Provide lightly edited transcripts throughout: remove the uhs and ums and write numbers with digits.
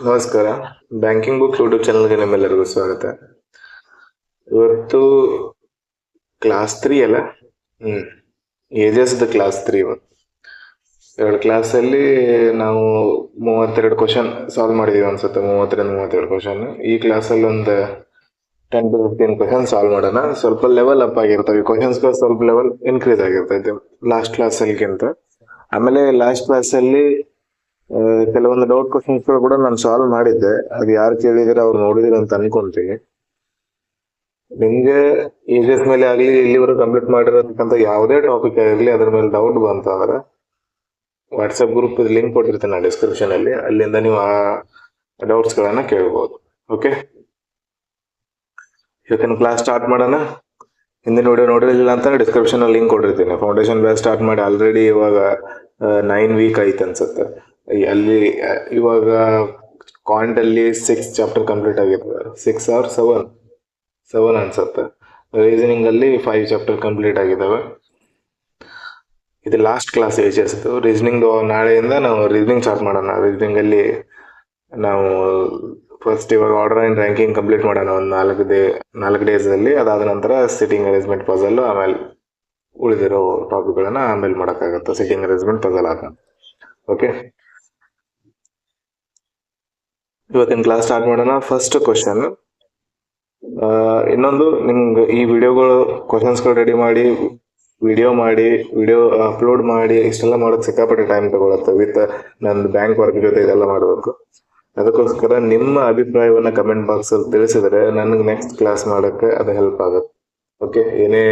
ನಮಸ್ಕಾರ. Banking book YouTube ಚಾನಲ್ಗೆ ನಿಮ್ಮೆಲ್ಲರಿಗೂ ಸ್ವಾಗತ. ಇವತ್ತು ಕ್ಲಾಸ್ 3 ಅಲ್ಲ. ಏಜಸ್ ಕ್ಲಾಸ್ 3 ಇವತ್ತು. 2 ಕ್ಲಾಸಲ್ಲಿ ನಾವು 32 ಕ್ವಶನ್ ಸಾಲ್ವ್ ಮಾಡಿದೀವಿ ಅನ್ಸುತ್ತೆ. 32 ಕ್ವಶನ್. ಈ ಕ್ಲಾಸಲ್ಲಿ ಒಂದು 10 to 15 ಕ್ವಶನ್ ಸಾಲ್ವ್ ಮಾಡೋಣ. ಸ್ವಲ್ಪ ಲೆವೆಲ್ ಅಪ್ ಆಗಿರ್ತವೆ ಕ್ವಶನ್ಸ್, ಸ್ವಲ್ಪ ಲೆವೆಲ್ ಇನ್ಕ್ರೀಸ್ ಆಗಿರ್ತೈತೆ ಲಾಸ್ಟ್ ಕ್ಲಾಸಲ್ಲಿಗಿಂತ. ಆಮೇಲೆ ಲಾಸ್ಟ್ ಕ್ಲಾಸಲ್ಲಿ ಕೆಲವೊಂದು ಡೌಟ್ ಕ್ವಶನ್ಸ್ ಕೂಡ ನಾನು ಸಾಲ್ವ್ ಮಾಡಿದ್ದೆ. ಅದು ಯಾರು ಕೇಳಿದ್ರೆ ಅವ್ರು ನೋಡಿದಿರ ಅಂತ ಅನ್ಕೊಂತೀನಿ. ನಿಮ್ಗೆ ಏಜಸ್ ಮೇಲೆ ಆಗ್ಲಿ, ಇಲ್ಲಿವರೆಗೂ ಕಂಪ್ಲೀಟ್ ಮಾಡಿರೋದಕ್ಕಂತ ಯಾವುದೇ ಟಾಪಿಕ್ ಆಗಿರ್ಲಿ, ಅದ್ರ ಮೇಲೆ ಡೌಟ್ ಬಂತಂದ್ರೆ ವಾಟ್ಸಪ್ ಗ್ರೂಪ್ ಲಿಂಕ್ ಕೊಟ್ಟಿರ್ತೇನೆ ಡಿಸ್ಕ್ರಿಪ್ಷನ್ ಅಲ್ಲಿ. ಅಲ್ಲಿಂದ ನೀವು ಆ ಡೌಟ್ಸ್ ಗಳನ್ನ ಕೇಳ್ಬೋದು. ಓಕೆ, ಇವತ್ತಿನ ಕ್ಲಾಸ್ ಸ್ಟಾರ್ಟ್ ಮಾಡೋಣ. ಹಿಂದಿನ ವಿಡಿಯೋ ನೋಡಿರಲಿಲ್ಲ ಅಂತ ಡಿಸ್ಕ್ರಿಪ್ಷನ್ ಅಲ್ಲಿ ಲಿಂಕ್ ಕೊಟ್ಟಿರ್ತೀನಿ. ಫೌಂಡೇಶನ್ ಬ್ಯಾಚ್ ಸ್ಟಾರ್ಟ್ ಮಾಡಿ ಆಲ್ರೆಡಿ ಇವಾಗ 9 ವೀಕ್ ಆಯ್ತು ಅನ್ಸುತ್ತೆ. ಅಲ್ಲಿ ಇವಾಗ ಕಾಂಟ್ ಅಲ್ಲಿ 6 ಚಾಪ್ಟರ್ ಕಂಪ್ಲೀಟ್ ಆಗಿರ್ತದೆ. 6 or 7 ಅನ್ಸುತ್ತೆ. ರೀಸನಿಂಗ್ ಅಲ್ಲಿ 5 ಚಾಪ್ಟರ್ ಕಂಪ್ಲೀಟ್ ಆಗಿದ್ದಾವೆ. ಇದು ಲಾಸ್ಟ್ ಕ್ಲಾಸ್ ಏಜಸ್. ರೀಸನಿಂಗ್ ನಾಳೆಯಿಂದ ನಾವು ರೀಸನಿಂಗ್ ಸ್ಟಾರ್ಟ್ ಮಾಡೋಣ. ರೀಸನಿಂಗ್ ಅಲ್ಲಿ ನಾವು ಫಸ್ಟ್ ಇವಾಗ ಆರ್ಡರ್ ಅಂಡ್ ರ್ಯಾಂಕಿಂಗ್ ಕಂಪ್ಲೀಟ್ ಮಾಡೋಣ ಒಂದು 4 ಡೇಸ್ ಅಲ್ಲಿ. ಅದಾದ ನಂತರ ಸಿಟ್ಟಿಂಗ್ ಅರೇಂಜ್ಮೆಂಟ್ ಪಜಲ್, ಆಮೇಲೆ ಉಳಿದಿರೋ ಟಾಪಿಕ್ ಗಳನ್ನ ಆಮೇಲೆ ಮಾಡೋಕ್ಕಾಗತ್ತೆ ಸಿಟ್ಟಿಂಗ್ ಅರೇಂಜ್ಮೆಂಟ್ ಪಜಲ್ ಆದ. ಓಕೆ, ಇವತ್ತಿನ ಕ್ಲಾಸ್ ಸ್ಟಾರ್ಟ್ ಮಾಡೋಣ. First question. ಇನ್ನೊಂದು, ನಿಮ್ಗೆ ಈ ವಿಡಿಯೋಗಳು ಕ್ವಶನ್ಸ್ಗಳು ರೆಡಿ ಮಾಡಿ ವಿಡಿಯೋ ಅಪ್ಲೋಡ್ ಮಾಡಿ ಇಷ್ಟೆಲ್ಲ ಮಾಡೋದು ಸಿಕ್ಕಾಪಟ್ಟೆ ಟೈಮ್ ತಗೊಳತ್ತೆ. ವಿತ್ ನಂದು ಬ್ಯಾಂಕ್ ವರ್ಕ್ ಜೊತೆ ಇದೆಲ್ಲ ಮಾಡಬೇಕು. ಅದಕ್ಕೋಸ್ಕರ ನಿಮ್ಮ ಅಭಿಪ್ರಾಯವನ್ನ ಕಮೆಂಟ್ ಬಾಕ್ಸ್ ಅಲ್ಲಿ ತಿಳಿಸಿದ್ರೆ ನನಗೆ ನೆಕ್ಸ್ಟ್ ಕ್ಲಾಸ್ ಮಾಡೋಕ್ಕೆ ಅದು ಹೆಲ್ಪ್ ಆಗುತ್ತೆ. ಓಕೆ, ಏನೇ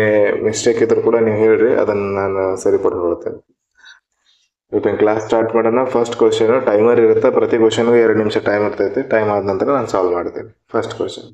ಮಿಸ್ಟೇಕ್ ಇದ್ರೂ ಕೂಡ ನೀವು ಹೇಳ್ರಿ, ಅದನ್ನ ನಾನು ಸರಿಪಡಿಸ್ಕೊಳ್ತೇನೆ. ಇವತ್ತಿನ ಕ್ಲಾಸ್ ಸ್ಟಾರ್ಟ್ ಮಾಡೋಣ. ಫಸ್ಟ್ ಕ್ವಶನ್ ಟೈಮರ್ ಇರುತ್ತೆ. ಪ್ರತಿ ಕ್ವಶನ್ಗೂ 2 ನಿಮಿಷ ಟೈಮ್ ಇರ್ತೈತೆ. ಟೈಮ್ ಆದ ನಂತರ ನಾನು ಸಾಲ್ವ್ ಮಾಡ್ತೀನಿ. First question.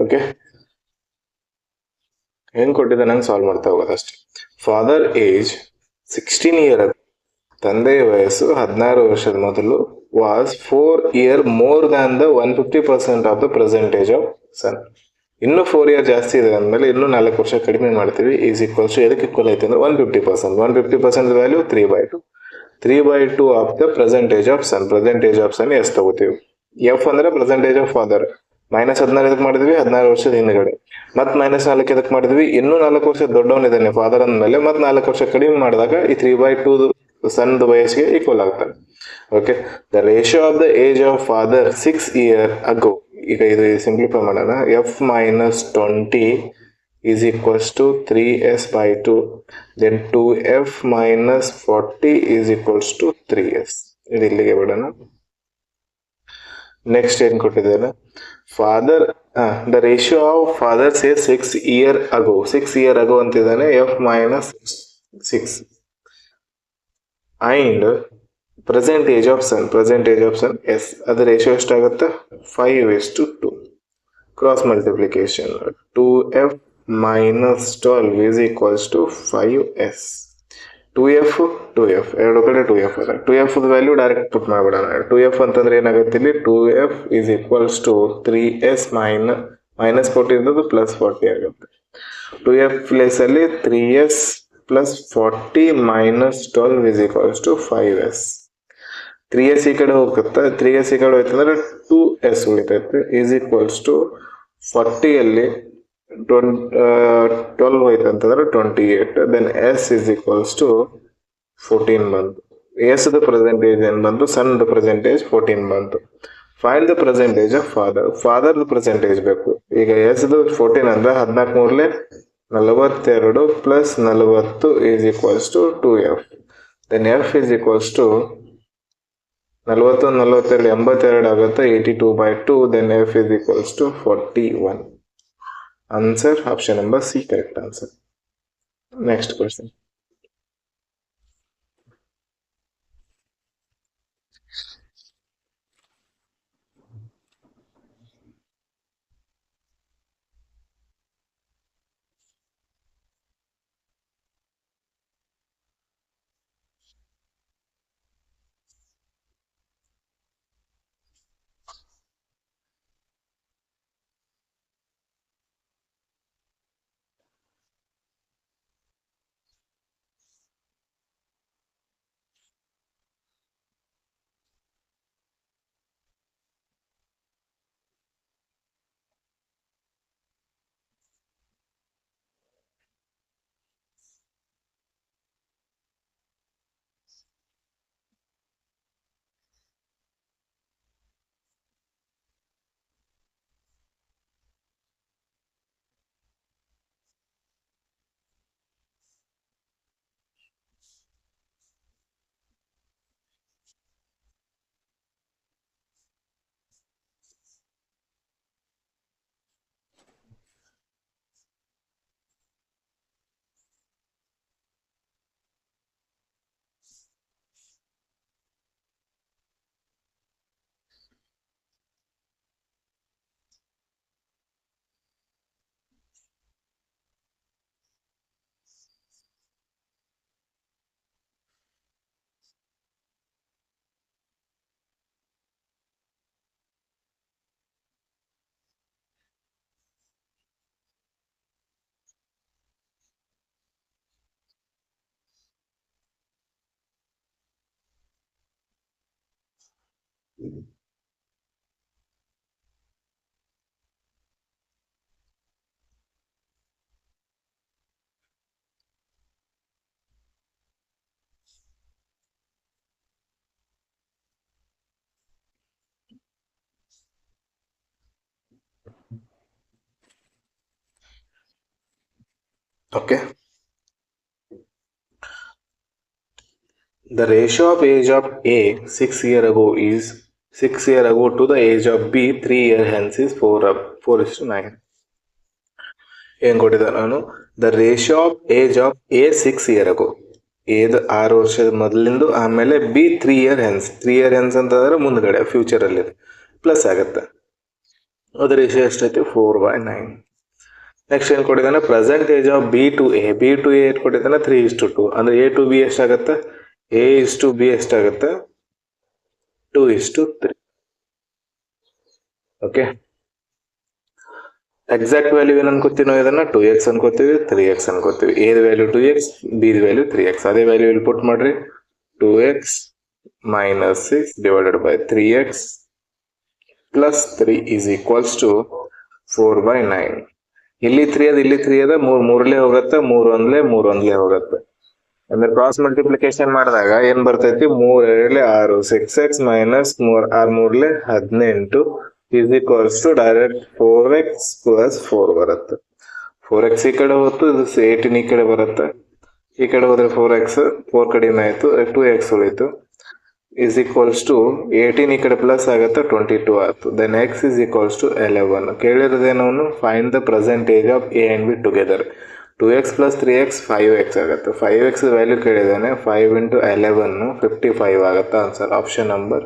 ಓಕೆ, ಏನ್ ಕೊಟ್ಟಿದ್ದ ನಂಗೆ ಸಾಲ್ವ್ ಮಾಡ್ತಾ ಹೋಗೋದಷ್ಟೇ. Father age 16 year. ತಂದೆಯ ವಯಸ್ಸು 16 ವರ್ಷದ ಮೊದಲು was 4 year more than the 150% of the present age of son. ಇನ್ನೂ 4 ಇಯರ್ ಜಾಸ್ತಿ ಇದೆ ಅಂದಮೇಲೆ ಇನ್ನೂ 4 ವರ್ಷ ಕಡಿಮೆ ಮಾಡ್ತೀವಿ. ಈಸ್ ಈಕ್ವಲ್ಸ್ ಟು ಎದಕ್ಕೆ ಈಕ್ವಲ್ ಆಯ್ತು ಅಂದ್ರೆ 150%. 150% value 3/2. 3/2 of the percentage of son. Percentage of son S ತಗೋತೀವಿ. ಎಫ್ ಅಂದ್ರೆ ಪ್ರೆಸೆಂಟೇಜ್ ಆಫ್ ಫಾದರ್. -16 ಎದಕ್ಕೆ ಮಾಡಿದ್ವಿ? 16 ವರ್ಷದ ಹಿಂದ್ಗಡೆ. ಮತ್ತೆ -4 ಎದಕ್ಕೆ ಮಾಡಿದ್ವಿ? ಇನ್ನೂ 4 ವರ್ಷ ದೊಡ್ಡವನಿದ್ದಾನೆ ಫಾದರ್ ಅಂದಮೇಲೆ ಮತ್ತೆ 4 ವರ್ಷ ಕಡಿಮೆ ಮಾಡಿದಾಗ ಈ 3/2 ಸನ್ ವಯಸ್ಸಿಗೆ ಈಕ್ವಲ್ ಆಗ್ತಾನೆ. Okay, the ratio of the age of father 6 year ago. ಈಗ ಇದು ಸಿಂಪ್ಲಿಫೈ ಮಾಡೋಣ. F -20 is equals to 3s/2. Then 2f - 40 is equals to 3s. ಇದು ಇಲ್ಲಿಗೆ ಬಿಡೋಣ. ನೆಕ್ಸ್ಟ್ ಏನು ಕೊಟ್ಟಿದ್ದೇನೆ? Father the ratio of father say 6 year ago. 6 year ago ಅಂತಿದ್ದಾನೆ. F -6 and present age of son. Percentage of son S. ಅದು ratio ಎಷ್ಟಾಗುತ್ತೆ? 5:2. Cross multiplication 2f - 12 is equals to 5s. 2f 2f ಎರಡು ಕಡೆ 2f ಅದ. 2f value direct ಪುಟ್ ಮಾಡ್ಬಿಡೋಣ. 2f ಅಂತಂದ್ರೆ ಏನಾಗುತ್ತೆ ಇಲ್ಲಿ? 2f is equals to 3s -40 ಇದ್ದದ್ದು +40 ಆಗುತ್ತೆ. 2f ಪ್ಲೇಸ್ ಅಲ್ಲಿ 3s + 40 - 12 is equals to 5s. 3s ಈ ಕಡೆ ಹೋಗುತ್ತೆ. 3s ಈ ಕಡೆ ಹೋಯ್ತು ಅಂದ್ರೆ 2s ಉಳಿತೈತೆ. is equals to 40 ಅಲ್ಲಿ 12 ಹೋಯ್ತು ಅಂತಂದ್ರೆ 28. Then S is equals to 14 ಬಂತು. ಎಸ್ ದ ಪ್ರೆಸೆಂಟೇಜ್ ಏನು ಬಂತು? ಸನ್ ದ ಪ್ರೆಸೆಂಟೇಜ್ 14 ಬಂತು. Find the percentage of father. Father percentage ಬೇಕು. ಈಗ ಎಸ್ ದ 14 ಅಂದ್ರೆ 14 42 + 40 is equals to 2f. Then F is equals to 40 42 82 ಆಗುತ್ತೆ. 82/2. Then F is equals to 41. Answer option number C, correct answer. Next question. Okay. The ratio of age of A 6 year ago is 6 year ago to the age of B 3 year hence is 4:9. ಏನು ಕೊಟ್ಟಿದ್ದ ನಾನು? The ratio of age of A 6 year ago. ಏದು 6 ವರ್ಷದ ಮೊದಲಿಂದು, ಆಮೇಲೆ B 3 year hence. 3 year hence ಅಂತಂದ್ರೆ ಮುಂದ್ಗಡೆ ಫ್ಯೂಚರಲ್ಲಿ plus ಆಗುತ್ತೆ. ಅದ್ರ ರೇಷಿಯೋ ಎಷ್ಟೈತಿ? 4/9. ನೆಕ್ಸ್ಟ್ ಏನು ಕೊಟ್ಟಿದ್ದಾನೆ? Percentage of B to A. B to A ಏನು ಕೊಟ್ಟಿದ್ದಾನೆ? 3:2. ಅಂದ್ರೆ ಎ ಟು ಬಿ ಎಷ್ಟಾಗುತ್ತೆ? ಎ ಇಸ್ ಟು ಬಿ ಎಷ್ಟಾಗುತ್ತೆ? 2:3. ಓಕೆ. ಎಕ್ಸಾಕ್ಟ್ ವ್ಯಾಲ್ಯೂ ಏನು ಅನ್ಕೋತೀವಿ ನಾವು ಇದನ್ನ 2x ಅನ್ಕೋತೀವಿ 3x ಅನ್ಕೋತೀವಿ. A value 2x, B value 3x. ಅದೇ ವ್ಯಾಲ್ಯೂ ಇಲ್ಲಿ ಪುಟ್ ಮಾಡ್ರಿ. 2x minus 6 divided by 3x plus 3 is equals to 4 by 9. ಇಲ್ಲಿ 3 ಅದ ಇಲ್ಲಿ 3 ಅದ, 3 ಮೂರಲೇ ಹೋಗತ್ತೆ, 3 ಒಂದ್ಲೇ 3 ಒಂದ್ಲೇ ಹೋಗತ್ತೆ. ಅಂದ್ರೆ ಕ್ರಾಸ್ ಮಲ್ಟಿಪ್ಲಿಕೇಶನ್ ಮಾಡಿದಾಗ ಏನ್ ಬರ್ತೈತಿ, 3 ಎರಡ್ಲೆ 6, 6x minus 3 6 ಮೂರ್ಲೆ 18 is equals to direct 4x plus 4 ಬರುತ್ತೆ. 4x ಈ ಕಡೆ ಹೋಯ್ತು, ಇದು 18 ಈ ಕಡೆ ಬರುತ್ತೆ. ಈ ಕಡೆ ಹೋದ್ರೆ 4x, 4 ಕಡಿಮೆ ಆಯ್ತು, 2x ಉಳಿತು. is equals to 18 ಈ ಕಡೆ ಪ್ಲಸ್ ಆಗುತ್ತೆ, 22 ಆಯ್ತು. Then x is equals to 11. ಕೇಳಿರೋದೇನವನು find the percentage of a and b together. 2x plus 3x 5x ಆಗುತ್ತೆ. 5x value ಕೇಳಿದಾನೆ. 5 into 11 55 ಆಗುತ್ತೆ answer. Option number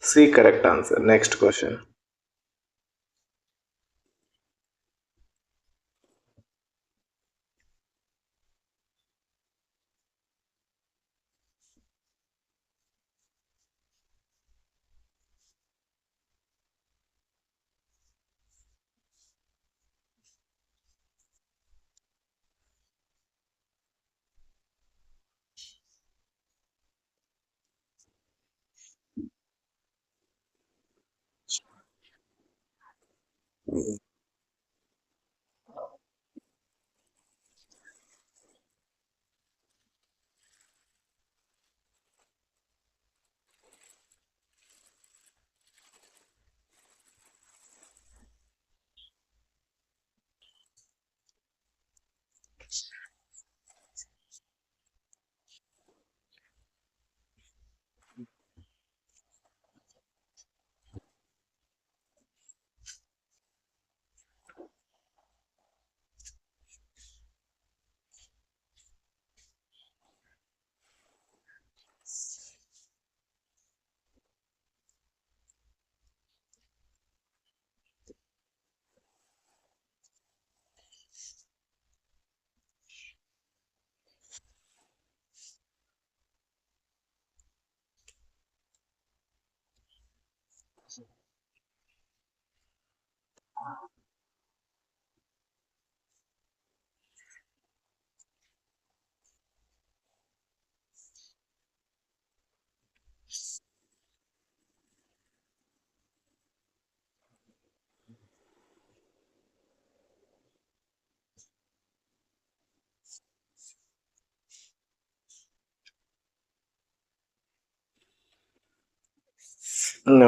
C correct answer. Next question.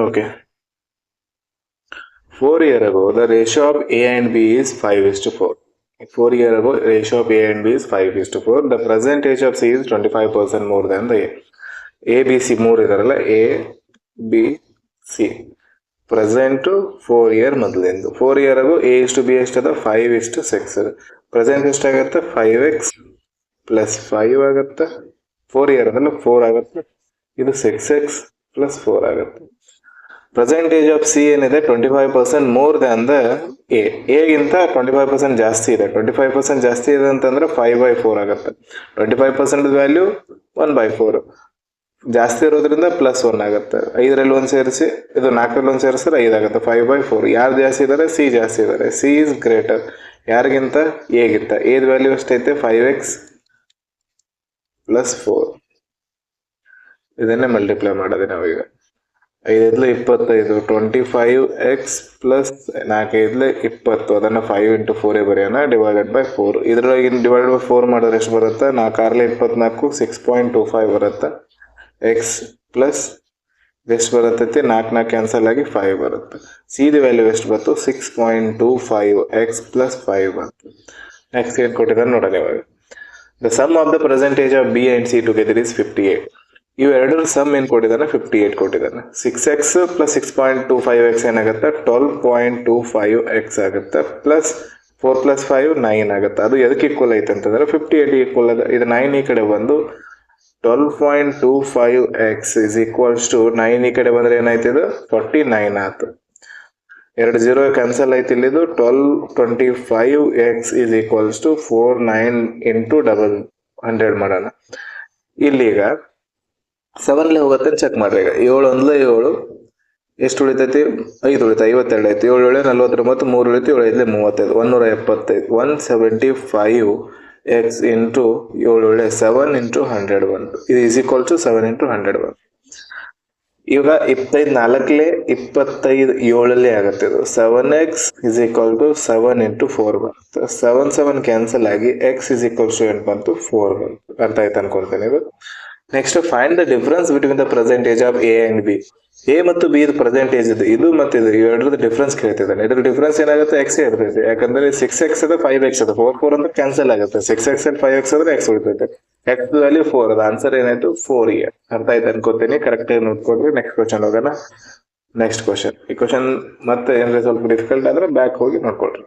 Okay. 4 years ago, the ratio of A and B is 5:4. 4 years ago, ratio of A and B is 5:4. The percentage of C is 25% more than the A. A, B, C 3 ಇದಾರಲ್ಲ, A, B, C. Present 4 year ಮೊದಲಿಂದು. 4 years ago A is to B ಎಷ್ಟದ 5:6. Present ಎಷ್ಟಾಗತ್ತೆ 5x plus 5 ಆಗತ್ತೆ. 4 year ಅದಲ್ಲ 4 ಆಗತ್ತೆ. ಇದು 6x plus 4 ಆಗತ್ತೆ. Percentage of C ಏನಿದೆ 25% more than the ಎಗಿಂತ 25% ಜಾಸ್ತಿ ಇದೆ. 25% ಜಾಸ್ತಿ ಇದೆ ಅಂತಂದ್ರೆ 5/4 ಆಗುತ್ತೆ. 25% ವ್ಯಾಲ್ಯೂ 1/4 ಜಾಸ್ತಿ ಇರೋದ್ರಿಂದ +1 ಆಗುತ್ತೆ. 5ರಲ್ಲಿ 1 ಸೇರಿಸಿ, ಇದು 4ರಲ್ಲಿ 1 ಸೇರಿಸಿದ್ರೆ 5 ಆಗುತ್ತೆ. 5/4. ಯಾರು ಜಾಸ್ತಿ ಇದ್ದಾರೆ? ಸಿ ಜಾಸ್ತಿ ಇದ್ದಾರೆ. ಸಿ ಇಸ್ ಗ್ರೇಟರ್ ಯಾರಿಗಿಂತ? ಎಗಿಂತ. ಎದ್ ವ್ಯಾಲ್ಯೂ ಎಷ್ಟೈತೆ? 5x + 4. ಇದನ್ನೇ ಮಲ್ಟಿಪ್ಲೈ ಮಾಡೋದು ನಾವೀಗ. 5 25, 25x ಪ್ಲಸ್ 4 20, ಅದನ್ನ 5 into 4 ಬರೆಯೋಣ, ಡಿವೈಡೆಡ್ ಬೈ 4. ಇದ್ರೊಳಗೆ ಡಿವೈಡೆಡ್ ಬೈ 4 ಮಾಡಿದ್ರೆ ಎಷ್ಟು ಬರುತ್ತೆ? 4 24, 6.25 ಬರುತ್ತೆ. ಎಕ್ಸ್ ಪ್ಲಸ್ ಎಷ್ಟು ಬರುತ್ತೈತಿ? 4 ಕ್ಯಾನ್ಸಲ್ ಆಗಿ 5 ಬರುತ್ತೆ. ಸಿದ ವ್ಯಾಲ್ಯೂ ಎಷ್ಟು ಬಂತು? 6.25 ಎಕ್ಸ್ ಪ್ಲಸ್ 5 ಬಂತು. ನೆಕ್ಸ್ಟ್ ಏನು ಕೊಟ್ಟಿದ್ದಾರೆ ನೋಡೋಣ ಇವಾಗ. The sum of the percentage of B and C together is 58. ಇವೆರಡರ ಸಮ್ ಏನು ಕೊಟ್ಟಿದ್ದಾನೆ? 58 ಕೊಟ್ಟಿದ್ದಾನೆ. 6x ಪ್ಲಸ್ 6.25x ಏನಾಗುತ್ತೆ? 12.25x ಆಗುತ್ತೆ. ಪ್ಲಸ್ 4 + 5 9 ಆಗುತ್ತೆ. ಅದು ಎದಕ್ಕೆ ಈಕ್ವಲ್ ಐತೆ ಅಂತಂದ್ರೆ 58 ಈಕ್ವಲ್ ಅದ. ಇದು 9 ಈ ಕಡೆ ಬಂದು 12.25x ಇಸ್ ಈಕ್ವಲ್ಸ್ ಟು 9 ಈ ಕಡೆ ಬಂದ್ರೆ ಏನಾಯ್ತು? ಇದು 49 ಆಯ್ತು. 2 0 ಕ್ಯಾನ್ಸಲ್ ಆಯ್ತು. ಇಲ್ಲಿದು 1225x is equals to 49 into 100 ಮಾಡೋಣ. ಇಲ್ಲಿಗ 7 ಹೋಗುತ್ತೆ ಚೆಕ್ ಮಾಡ್ರಿ. ಈಗ 7 1 7, ಎಷ್ಟು ಉಳಿತೈತಿ? 5 ಉಳಿತು, 52 ಆಯ್ತು. 7 ಏಳೆ 49, 3 ಉಳಿತು, 7 ಐದಲೆ 35, 175. 175 ಎಕ್ಸ್ ಇಂಟು 7 ಏಳೆ 7 ಇಂಟು 100 ಬಂತು. ಇದು ಈಸ್ ಈಕ್ವಲ್ ಟು 7 ಇಂಟು 100 ಬಂತು. ಈಗ 25 4ಲೆ 25 7ಲ್ಲಿ ಆಗುತ್ತೆ. ಇದು 7x is equal to 7 into 4 ಬಂತು. 7 ಕ್ಯಾನ್ಸಲ್ ಆಗಿ x ಇಸ್ ಈಕ್ವಲ್ ಟು ಏನು ಬಂತು? 4 ಬಂತು. ಅರ್ಥ ಆಯ್ತು ಅನ್ಕೊಂತೇನೆ ಇದು. Next find the difference between the percentage of A and B. A ಮತ್ತು ಬಿ ಇದು ಪರ್ಸೆಂಟೇಜ್ ಇದು ಮತ್ತೆ ಇದು ಎರಡರದ್ದು ಡಿಫ್ರೆನ್ಸ್ ಕೇಳ್ತಿದ್ದಾನೆ. ಇದ್ರ ಡಿಫ್ರೆನ್ಸ್ ಏನಾಗುತ್ತೆ? ಎಕ್ಸ್ ಇರ್ತೈತೆ. ಯಾಕಂದ್ರೆ 6x ಅದ 5x ಅದ, 4 ಅಂದ್ರೆ ಕ್ಯಾನ್ಸಲ್ ಆಗುತ್ತೆ. 6x and 5x ಆದ್ರೆ ಎಕ್ಸ್ ಉಳಿತೈತೆ. ಎಕ್ಸ್ ವ್ಯಾಲ್ಯೂ 4 ಅದ. ಆನ್ಸರ್ ಏನಾಯ್ತು? 4 ಇಯರ್. ಅರ್ಥ ಆಯ್ತು ಅನ್ಕೋತೀನಿ. ಕರೆಕ್ಟ್ ಆಗಿ ನೋಡ್ಕೊಂಡ್ರಿ. ನೆಕ್ಸ್ಟ್ ಕ್ವಶನ್ ಹೋಗೋಣ. Next question. ಈ ಕ್ವಶನ್ ಮತ್ತೆ ಏನಾದ್ರೆ ಸ್ವಲ್ಪ ಡಿಫಿಕಲ್ಟ್ ಆದ್ರೆ ಬ್ಯಾಕ್ ಹೋಗಿ ನೋಡ್ಕೊಳ್ರಿ.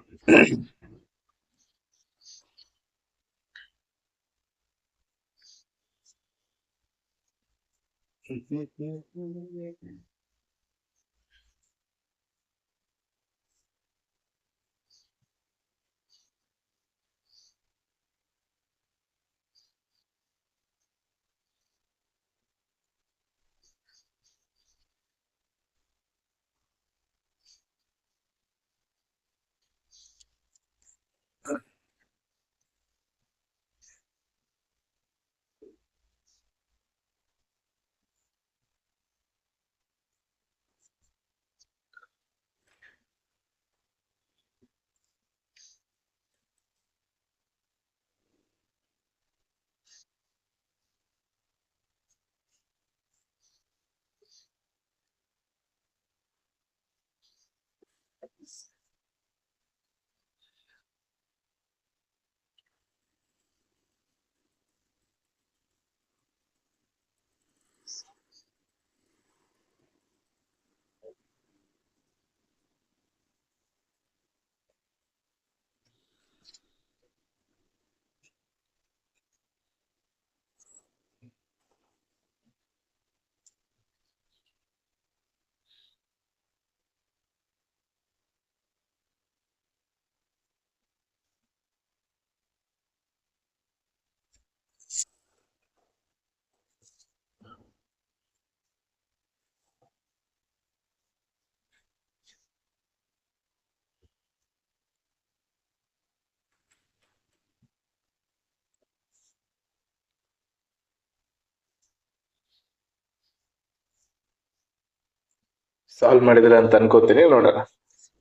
ಸಾಲ್ವ್ ಮಾಡಿದ್ರೆ ಅಂತ ಅನ್ಕೋತೀನಿ. ನೋಡೋಣ.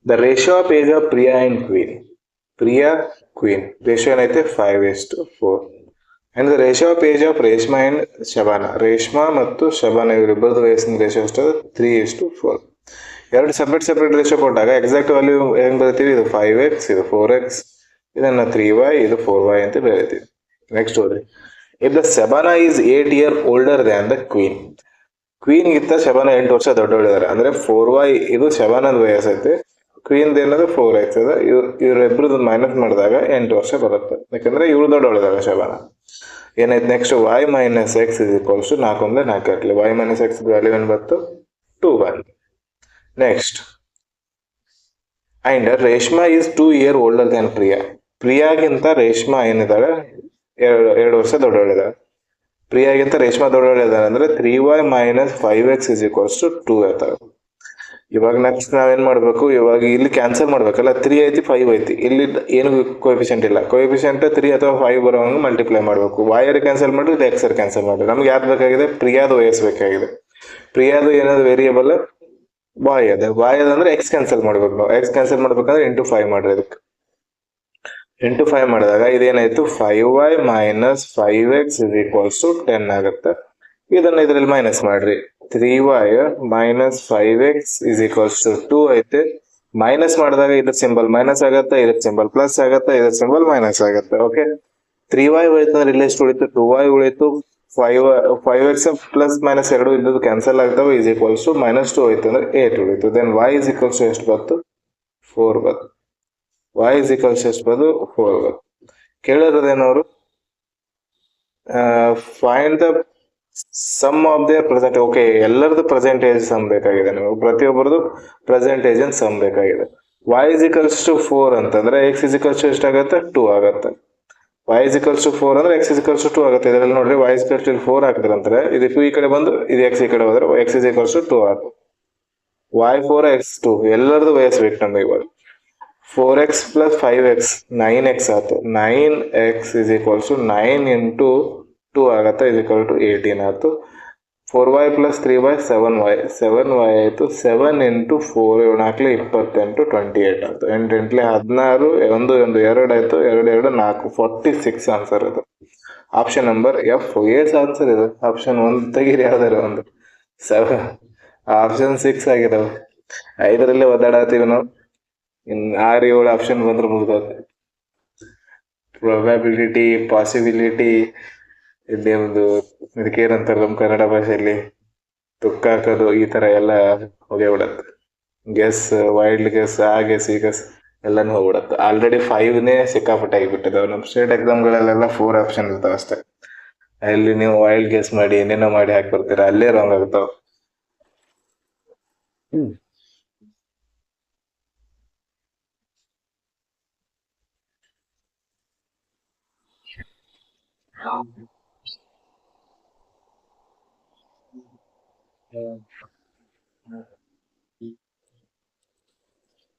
The ratio of age of Priya and queen. Priya queen ratio ಏನೈತೆ? 5:4. And the ratio of age of Reshma and Shabana. Reshma ಮತ್ತು ಶಬಾನ ಇವರಿಬ್ಬರದು ವಯಸ್ಸಿನ ರೇಷಿಯೋ ಎಷ್ಟು? 3:4. ಎರಡು ಸೆಪರೇಟ್ ರೇಷಿಯೋ ಕೊಟ್ಟಾಗ ಎಕ್ಸಾಕ್ಟ್ ವ್ಯಾಲ್ಯೂ ಹೆಂಗ್ ಬರೀತೀವಿ? ಇದು 5x, ಇದು 4x, ಇದನ್ನ 3y, ಇದು 4y ಅಂತ ಬರೀತೀವಿ. ನೆಕ್ಸ್ಟ್ ಹೋದ್ರಿ. If the Shabana is 8 years older than the queen. Queen ಗಿಂತ ಶಬಾನ 8 ವರ್ಷ ದೊಡ್ಡವಳಿದಾರೆ ಅಂದ್ರೆ 4y ಇದು ಶಬಾನದ ವಯಸ್ಸೈತೆ, ಕ್ವೀನ್ ಏನದು 4x ಅದ. ಇವ್ರಿಬ್ರದ್ದು ಮೈನಸ್ ಮಾಡಿದಾಗ 8 ವರ್ಷ ಬರುತ್ತೆ. ಯಾಕಂದ್ರೆ ಇವ್ರು ದೊಡ್ಡವಳಿದಾರೆ ಶಬಾನ. ಏನಾಯ್ತು next? y minus x is equals to 4 1 4 ಇರಲಿ. y ಮೈನಸ್ ಎಕ್ಸ್ ವ್ಯಾಲ್ಯೂ ಏನು ಬಂತು? 2 ಬಂತು. Next. And Reshma is 2 years older than Priya. ಪ್ರಿಯಾಗಿಂತ ರೇಷ್ಮಾ ಏನಿದಾಳೆ 2 ವರ್ಷ ದೊಡ್ಡವಳಿದಾಳೆ. ಪ್ರಿಯಾಗಿಂತ ರೇಷ್ಮಾ ದೊಡ್ಡವಳಿದಾಳೆ ಅಂದ್ರೆ 3y minus 5x is equals to 2 ಇರ್ತಾವೆ. ಇವಾಗ ನೆಕ್ಸ್ಟ್ ನಾವೇನ್ ಮಾಡ್ಬೇಕು? ಇವಾಗ ಇಲ್ಲಿ ಕ್ಯಾನ್ಸಲ್ ಮಾಡ್ಬೇಕಲ್ಲ. 3 ಐತಿ 5 ಐತಿ, ಇಲ್ಲಿ ಏನು ಕೋಎಫಿಷಿಯಂಟ್ ಇಲ್ಲ. ಕೋಎಫಿಷಿಯಂಟ್ 3 ಅಥವಾ 5 ಬರೋಂಗೆ ಮಲ್ಟಿಪ್ಲೈ ಮಾಡ್ಬೇಕು. ವಾಯರ್ ಕ್ಯಾನ್ಸಲ್ ಮಾಡ್ರಿ, ಇದು ಎಕ್ಸರ್ ಕ್ಯಾನ್ಸಲ್ ಮಾಡ್ರಿ. ನಮ್ಗೆ ಯಾವ್ದು ಬೇಕಾಗಿದೆ? ಪ್ರಿಯಾದ ವಯಸ್ಸು ಬೇಕಾಗಿದೆ. ಪ್ರಿಯಾದು ಏನಾದ್ರು ವೇರಿಯಬಲ್ ಬಾಯ್ ಅದ. ಬಾಯ್ ಅದಂದ್ರೆ ಎಕ್ಸ್ ಕ್ಯಾನ್ಸಲ್ ಮಾಡ್ಬೇಕು ನಾವು. ಎಕ್ಸ್ ಕ್ಯಾನ್ಸಲ್ ಮಾಡ್ಬೇಕಂದ್ರೆ ಇಂಟು 5 ಮಾಡ್ರಿ. ಅದಕ್ಕೆ ಇಂಟು 5 ಮಾಡಿದಾಗ ಇದೇನಾಯ್ತು? 5y minus 5x is equals to 10 ಆಗುತ್ತೆ. ಇದನ್ನ ಇದ್ರಲ್ಲಿ ಮೈನಸ್ ಮಾಡ್ರಿ. 3y minus 5x is equals to 2 ಐತೆ. ಮೈನಸ್ ಮಾಡಿದಾಗ ಇದ್ರ ಸಿಂಬಲ್ ಮೈನಸ್ ಆಗತ್ತೆ, ಇದ್ರ ಸಿಂಬಲ್ ಪ್ಲಸ್ ಆಗತ್ತೆ, ಇದ್ರ ಸಿಂಬಲ್ ಮೈನಸ್ ಆಗತ್ತೆ. ಓಕೆ. 3y ಉಳಿತು ಅಂದ್ರೆ ಇಲ್ಲಿ ಎಷ್ಟು ಉಳಿತು? 2y ಉಳಿತು. 5x ಪ್ಲಸ್ ಮೈನಸ್ 2 ಇದ್ದದ್ದು ಕ್ಯಾನ್ಸಲ್ ಆಗ್ತಾವೆ. ಇಸ್ ಈಕ್ವಲ್ಸ್ ಟು -2 ಹೋಯ್ತು ಅಂದ್ರೆ 8 ಉಳಿತು. Then y is equals to ಎಷ್ಟು ಬಂತು? 4 ಬಂತು. y ಇಸ್ ಈಕ್ವಲ್ಸ್ ಎಷ್ಟು ಬಂದು? 4 ಬಂತು. ಕೇಳಿರೋದೇನವರು? Find the sum of the present. Okay, ಎಲ್ಲರದ್ದು ಪ್ರೆಸೆಂಟೇಜ್ ಸಮ್ ಬೇಕಾಗಿದೆ ನಿಮಗೆ. ಪ್ರತಿಯೊಬ್ಬರದು ಪ್ರೆಸೆಂಟೇಜ್ ಸಮ್ ಬೇಕಾಗಿದೆ. y ಇಸ್ ಈಕ್ವಲ್ಸ್ ಟು 4 ಅಂತಂದ್ರೆ x ಇಸ್ ಈಕ್ವಲ್ಸ್ ಟು ಎಷ್ಟಾಗತ್ತೆ? 2 ಆಗತ್ತೆ. y ಇಸ್ ಈಕ್ವಲ್ಸ್ ಟು 4 ಅಂದ್ರೆ x ಇಸ್ ಈಕ್ವಲ್ಸ್ ಟು 2 ಆಗುತ್ತೆ. ಇದರಲ್ಲಿ ನೋಡ್ರಿ y ಇಸ್ ಈಕ್ವಲ್ಸ್ ಟು 4 ಹಾಕಿದ್ರೆ ಅಂತಾರೆ, ಇದು 2 ಈ ಕಡೆ ಬಂದು ಇದು x ಈ ಕಡೆ ಹೋದ್ರೆ x ಇಸ್ ಈಕ್ವಲ್ಸ್ ಟು 2 ಆಗುತ್ತೆ. y4x2 ಎಲ್ಲರದು ಬಯಸ್ಬೇಕು ನಮ್ಗೆ ಇವಾಗ. 4x plus 5x 9x ಆಯ್ತು. 9x is equals to 9 into 2 ಆಗತ್ತೆ is equal to 18 ಆಯ್ತು. 4y plus 3y 7y 7y ಆಯಿತು. 7 into 4 4 28 28 ಆಯಿತು. 8 8 16 1 1 2 ಆಯಿತು. 2 2 4 46 ಆನ್ಸರ್ ಇದು. Option number F. ಏಸ್ ಆನ್ಸರ್ ಇದು. ಆಪ್ಷನ್ 1 ತೆಗೀರಿ ಯಾವ್ದಾರ ಒಂದು. 7 ಆಪ್ಷನ್ 6 ಆಗಿದಾವೆ. 5ರಲ್ಲಿ ಒದ್ದಾಡತ್ತೀವಿ ನಾವು. ಇನ್ನು 6 7 ಆಪ್ಷನ್ ಬಂದ್ರೆ ಮುಗ್ದೋದು. ಪ್ರೊಬ್ಯಾಬಿಲಿಟಿ, ಪಾಸಿಬಿಲಿಟಿ, ಇದೇನೊಂದು ಇದಕ್ಕೆ ಏನಂತಾರೆ ನಮ್ಮ ಕನ್ನಡ ಭಾಷೆಯಲ್ಲಿ ತುಕ್ಕ ಹಾಕೋದು, ಈ ಥರ ಎಲ್ಲ ಹೋಗಿಬಿಡತ್ತೆ. ಗೆಸ್, ವೈಲ್ಡ್ ಗೆಸ್, ಆ ಗೆಸ್ ಈ ಗೆಸ್ ಎಲ್ಲನೂ ಹೋಗ್ಬಿಡತ್ತೆ. ಆಲ್ರೆಡಿ 5ನೇ ಸಿಕ್ಕಾಪಟ್ಟೆ ಆಗಿಬಿಟ್ಟಿದ್ದಾವೆ. ನಮ್ಮ ಸ್ಟೇಟ್ ಎಕ್ಸಾಮ್ಗಳಲ್ಲೆಲ್ಲ 4 ಆಪ್ಷನ್ ಇರ್ತಾವೆ ಅಷ್ಟೇ. ಅಲ್ಲಿ ನೀವು ವೈಲ್ಡ್ ಗೆಸ್ ಮಾಡಿ ಏನೇನೋ ಮಾಡಿ ಹಾಕಿ ಬರ್ತೀರಾ, ಅಲ್ಲೇ ರಾಂಗ್ ಆಗ್ತಾವೆ.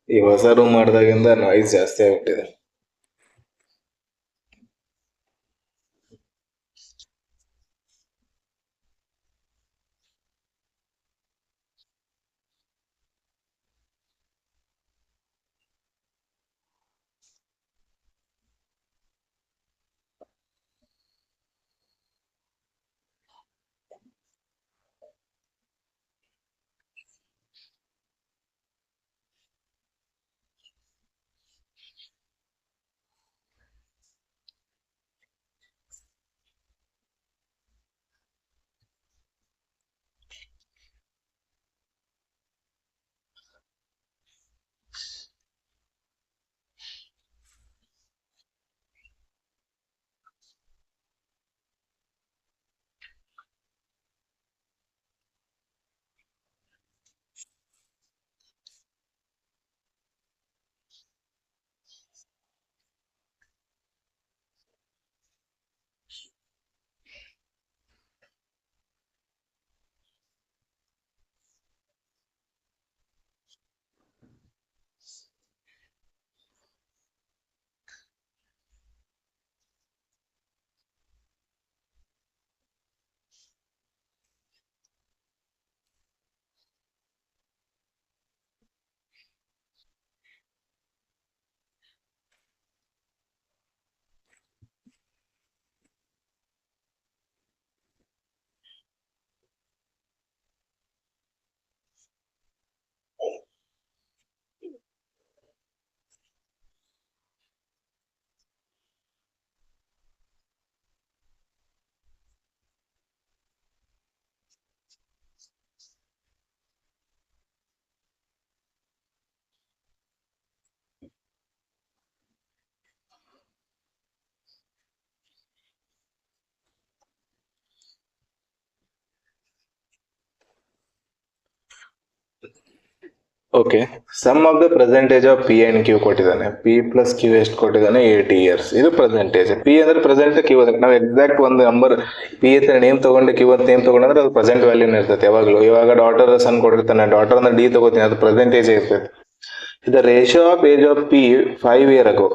ಈ ಹೊಸ ರೂಮ್ ಮಾಡಿದಾಗಿಂದ ನಾಯ್ಸ್ ಜಾಸ್ತಿ ಆಗ್ಬಿಟ್ಟಿದೆ. Okay, sum of the percentage of P and Q ಕೊಟ್ಟಿದ್ದಾನೆ. ಪಿ ಪ್ಲಸ್ ಕ್ಯೂ ಎಷ್ಟು ಕೊಟ್ಟಿದ್ದಾನೆ? 80 years. ಇದು ಪ್ರೆಸೆಂಟೇಜ್. ಪಿ ಅಂದ್ರೆ ಪ್ರೆಸೆಂಟ್, ಕ್ಯೂ ಅಂದ್ರೆ ನಾವು ಎಕ್ಸಾಕ್ಟ್ ಒಂದು ನಂಬರ್ ಪಿ ಅಂತ ನೇಮ್ ತಗೊಂಡು ಕ್ಯೂ ಅಂತ ನೇಮ್ ತಗೊಂಡ್ರೆ ಅದು ಪ್ರೆಸೆಂಟ್ ವ್ಯಾಲ್ಯೂನ ಇರ್ತೈತೆ ಯಾವಾಗಲೂ. ಇವಾಗ ಡಾಟರ್ ಸನ್ ಕೊಟ್ಟಿರ್ತಾನೆ, ಡಾಟರ್ ಅಂದ್ರೆ ಡಿ ತಗೋತೀನಿ, ಅದು ಪ್ರೆಸೆಂಟೇಜ್ ಇರ್ತೈತೆ. The ratio of age of P 5 year ago,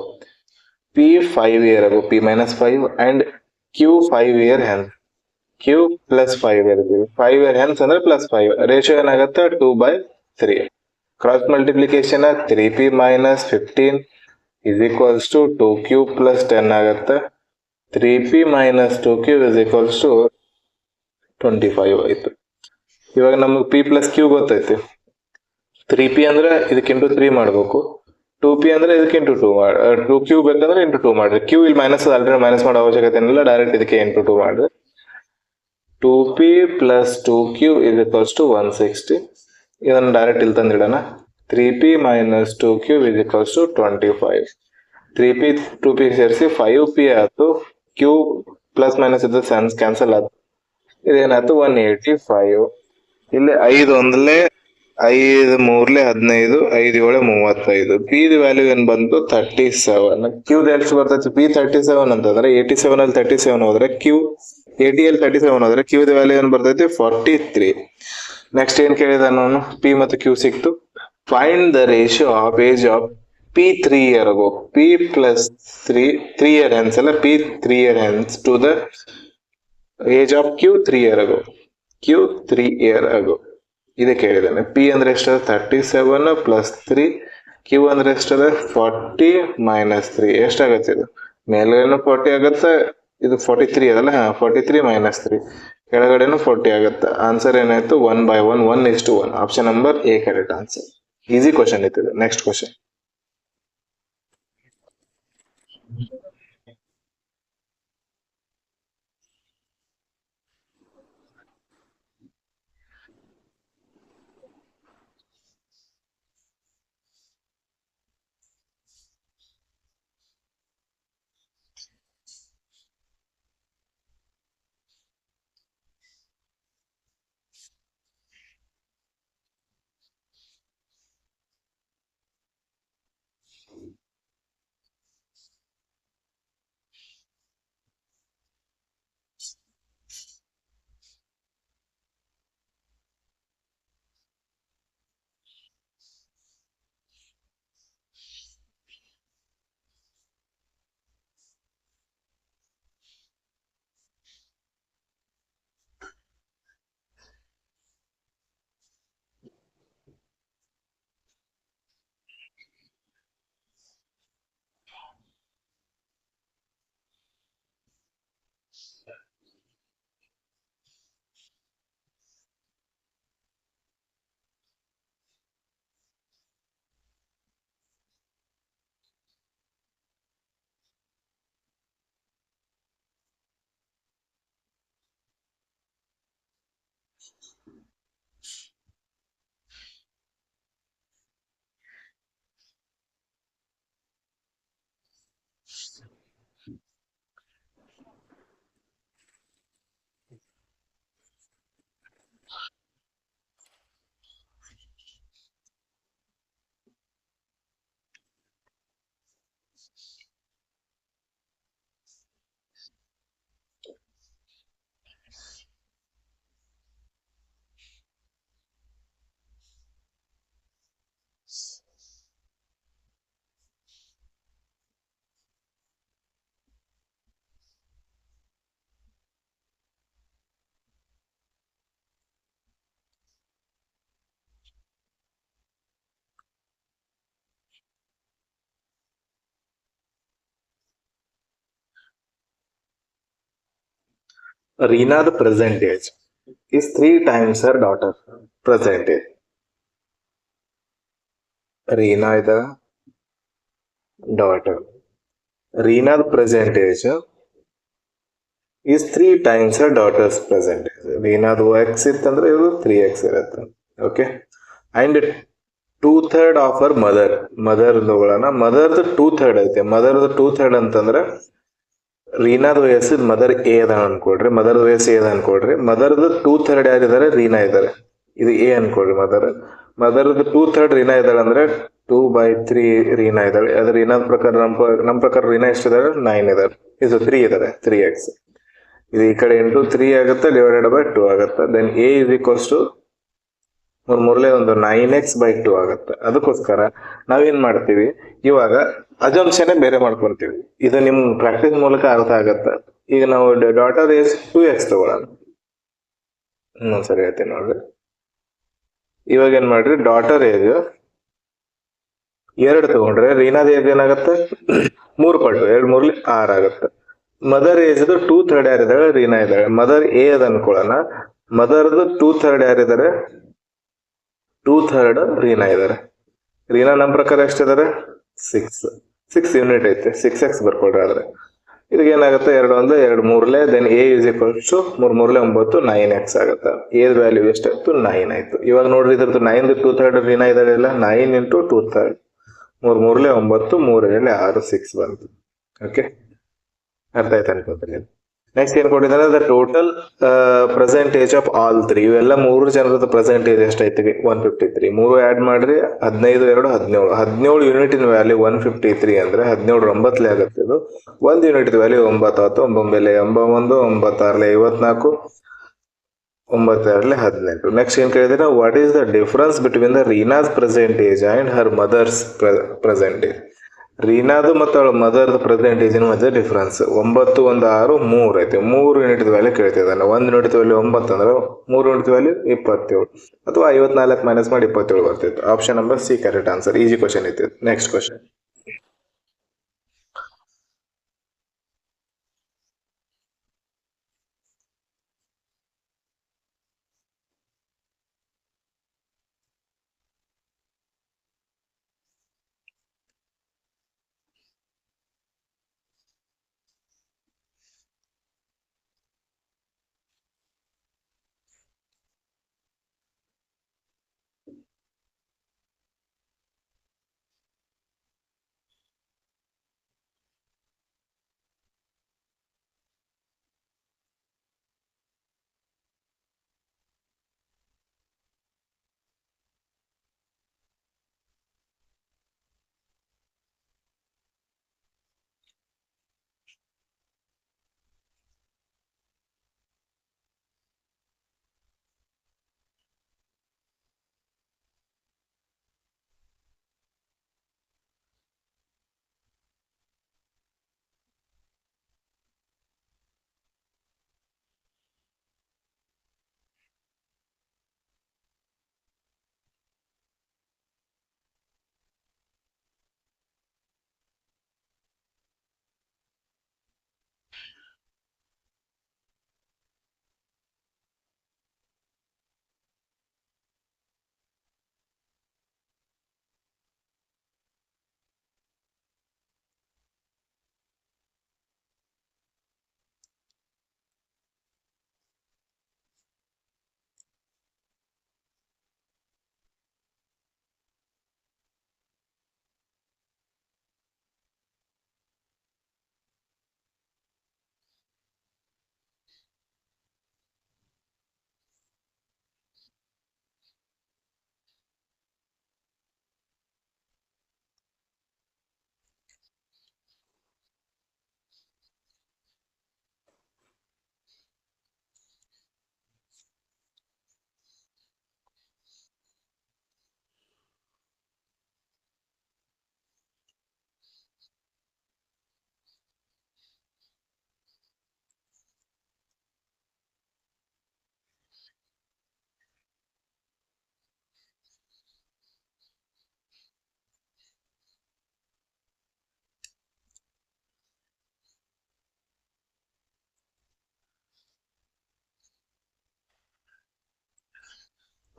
P 5 year ago, P minus 5 and Q 5 year hence. Q plus 5 year 5 year hence ಅಂದ್ರೆ ಪ್ಲಸ್ 5. ರೇಷಿಯೋ ಏನಾಗುತ್ತೆ? 2/3. Cross multiplication 3p minus 15 is equals to 2q plus 10 ಆಗುತ್ತೆ. 3p minus 2q is equals to 25 ಆಯಿತು. ಇವಾಗ ನಮಗೆ p plus q ಗೊತ್ತೈತಿ. 3p ಅಂದ್ರೆ ಇದಕ್ಕೆ into 3 ಮಾಡಬೇಕು. 2p ಅಂದ್ರೆ ಇದಕ್ಕೆ ಇಂಟು 2 ಮಾಡಿ, 2q ಬೇಕಂದ್ರೆ ಇಂಟು 2 ಮಾಡಿರಿ. q ಇಲ್ಲಿ ಮೈನಸ್ ಆಲ್ರೆಡಿ ಮೈನಸ್ ಮಾಡೋ ಅವಶ್ಯಕತೆ ಏನಿಲ್ಲ, ಡೈರೆಕ್ಟ್ ಇದಕ್ಕೆ ಇಂಟು 2 ಮಾಡಿರಿ. 2p plus 2q is equals to 160. ಇದನ್ನು ಡೈರೆಕ್ಟ್ ಇಲ್ಲಿ ತಂದಿಡೋಣ. 3p minus 2q is equals to 25. 3p 2p ಸೇರಿಸಿ 5p ಆಯ್ತು. q ಪ್ಲಸ್ ಮೈನಸ್ ಇದು ಕ್ಯಾನ್ಸಲ್ ಆಯ್ತು. ಇದೇನಾಯ್ತು? 185. ಇಲ್ಲಿ 5 ಒಂದಲೇ 5 3 15, 5 7 35. p ದ ವ್ಯಾಲ್ಯೂ ಏನ್ ಬಂತು? 37. q ಎಷ್ಟು ಬರ್ತೈತಿ? p 37 ಅಂತಂದ್ರೆ 87 ಅಲ್ಲಿ 37 ಹೋದ್ರೆ q 80 ಅಲ್ಲಿ 37 ಹೋದ್ರೆ q ದ ವ್ಯಾಲ್ಯೂ ಏನ್ ಬರ್ತೈತಿ? 43. ನೆಕ್ಸ್ಟ್ ಏನ್ ಕೇಳಿದ ನಾನು ಪಿ ಮತ್ತು ಕ್ಯೂ ಸಿಕ್ತು. Find the ratio of age of P 3 year ago, P plus 3 year hence ಅಲ್ಲ, P 3 year hence to the age of Q 3 year ago, Q 3 year ago ಇದೆ ಕೇಳಿದಾನೆ. P ಅಂದ್ರೆ ಎಷ್ಟದ 37 ಪ್ಲಸ್ 3, ಕ್ಯೂ ಅಂದ್ರೆ ಎಷ್ಟದ 40 minus 3 ಎಷ್ಟಾಗತ್ತೆ ಇದು? ಮೇಲ್ಗಡೆನು 40 ಆಗತ್ತೆ, ಇದು 43 ಅದಲ್ಲ, 43 ಮೈನಸ್ 3, ಕೆಳಗಡೆನು 40 ಆಗುತ್ತೆ. ಆನ್ಸರ್ ಏನಾಯ್ತು 1/1, 1:1. Option number A correct answer. Easy question ಇತ್ತು. Next question. Reena, the present age, is 3 times her daughter. Present age. Reena is the daughter. Reena, the present age, is 3 times her daughter's present age. Reena, the x ಇತ್ತಂದ್ರೆ ಇದು 3x ಇರುತ್ತೆ. Okay. And 2/3 of our mother ತಗೊಳ್ಳೋಣ. ಮದರ್ದು 2/3 ಐತೆ. ಮದರ್ದು 2/3 ಅಂತಂದ್ರೆ ರೀನಾದ ವಯಸ್ಸು mother A ಅದ ಅನ್ಕೊಡ್ರಿ. ಮದರ್ದ ವಯಸ್ಸು A ಅದ ಅನ್ಕೊಡ್ರಿ. ಮದರ್ದು 2/3 ಯಾರಿದ್ದಾರೆ? ರೀನಾ ಇದ್ದಾರೆ. ಇದು ಎ ಅನ್ಕೊಡ್ರಿ. ಮದರ್ದು 2/3 ರೀನಾ ಇದ್ದಾಳೆ ಅಂದ್ರೆ 2/3 ರೀನಾ ಇದ್ದಾಳೆ. ಅದ್ರ ರೀನಾದ ಪ್ರಕಾರ ನಮ್ಮ ಪ್ರಕಾರ ರೀನಾ ಎಷ್ಟಿದ್ದಾರೆ? 9 ಇದ್ದಾರೆ. ಇದು 3 ಇದ್ದಾರೆ, 3x. ಇದು ಈ ಕಡೆ 3 ಆಗುತ್ತೆ, ಡಿವೈಡೆಡ್ ಬೈ 2 ಆಗುತ್ತೆ. Then A is equals to ಮೂರ್ಲೆ ಒಂದು 9x/2 ಆಗುತ್ತೆ. ಅದಕ್ಕೋಸ್ಕರ ನಾವೇನ್ ಮಾಡ್ತೀವಿ ಇವಾಗ ಅಜಂಪ್ಷನ್ ಬೇರೆ ಮಾಡ್ಕೊಂತೀವಿ. ಇದು ನಿಮ್ ಪ್ರಾಕ್ಟೀಸ್ ಮೂಲಕ ಅರ್ಥ ಆಗತ್ತೆ. ಈಗ ನಾವು ಡಾಟರ್ ಏಜ್ 2x ತಗೊಳ್ಳೋಣ. ಇನ್ನೊಂದ್ಸರಿ ಹೇಳ್ತೀನಿ ನೋಡ್ರಿ. ಇವಾಗ ಏನ್ ಮಾಡ್ರಿ, ಡಾಟರ್ ಏಜ್ 2 ತಗೊಂಡ್ರೆ ರೀನಾದ ಏಜ್ ಏನಾಗತ್ತೆ? 3 ಪಟ್ಟು 2 3 6 ಆಗುತ್ತೆ. Mother age 2/3 ಯಾರಿದ್ದಾಳೆ? ರೀನಾ ಇದ್ದಾಳೆ. ಮದರ್ ಎ ಅದ ಅನ್ಕೊಳ್ಳೋಣ. ಮದರ್ದು 2/3 ಯಾರಿದ್ದಾರೆ? 2/3 ರೀನಾ ಇದ್ದಾರೆ. ರೀನಾ ನಮ್ಮ ಪ್ರಕಾರ ಎಷ್ಟಿದ್ದಾರೆ? 6 ಯೂನಿಟ್ ಐತೆ. 6x ಬರ್ಕೊಡ್ರಿ. ಆದ್ರೆ ಇದಕ್ಕೆ ಏನಾಗುತ್ತೆ? 2 1 2 3 then A is equals to 3 3 9 9x ಆಗುತ್ತೆ. ಎ ವ್ಯಾಲ್ಯೂ ಎಷ್ಟಾಯ್ತು? 9 ಆಯ್ತು. ಇವಾಗ ನೋಡ್ರಿ ಇದ್ರದ್ದು 9 2/3 ರೀನಾ ಇದ್ದಾರೆ ಇಲ್ಲ. 9 × 2/3 3 3 9 3 6 6 ಬಂತು. ಓಕೆ, ಅರ್ಥ ಆಯ್ತು ಅನ್ಕೊಂತೀನಿ. ನೆಕ್ಸ್ಟ್ ಏನ್ ಕೊಟ್ಟಿದ್ದಾರೆ? The total present age of all 3. ಇವೆಲ್ಲ 3 ಜನರದ ಪ್ರೆಸೆಂಟ್ ಏಜ್ ಎಷ್ಟೈತಿ? 153. 3 ಆಡ್ ಮಾಡ್ರಿ, 15 2 17. 17 ಯೂನಿಟಿನ ವ್ಯಾಲ್ಯೂ 153 ಅಂದ್ರೆ 17 9 ಆಗುತ್ತೆ. ಇದು 1 ಯೂನಿಟ್ ವ್ಯಾಲ್ಯೂ 9 ಆಯ್ತು. 9 9 9 6 54 9 18. ನೆಕ್ಸ್ಟ್ ಏನು ಕೇಳಿದ್ರೆ, what is the difference between the Reena's present age and her mother's present age? ರೀನಾದು ಮತ್ತು ಅವಳ ಮದರ್ದು ಪ್ರೆಸೆಂಟ್ ಏಜಿನ ಮಧ್ಯೆ ಡಿಫ್ರೆನ್ಸ್ 9 1 6 3 ಐತಿ. 3 ಯೂನಿಟ್ ವ್ಯಾಲ್ಯೂ ಕೇಳ್ತಿದ್ದಾನೆ. 1 ಯೂನಿಟ್ ವ್ಯಾಲ್ಯೂ 9 ಅಂದ್ರೆ 3 ಯೂನಿಟ್ ವ್ಯಾಲ್ಯೂ 27 ಅಥವಾ 54 ಮೈನಸ್ ಮಾಡಿ 27 ಬರ್ತಿತ್ತು. Option number C correct answer. Easy question ಇತ್ತು. Next question.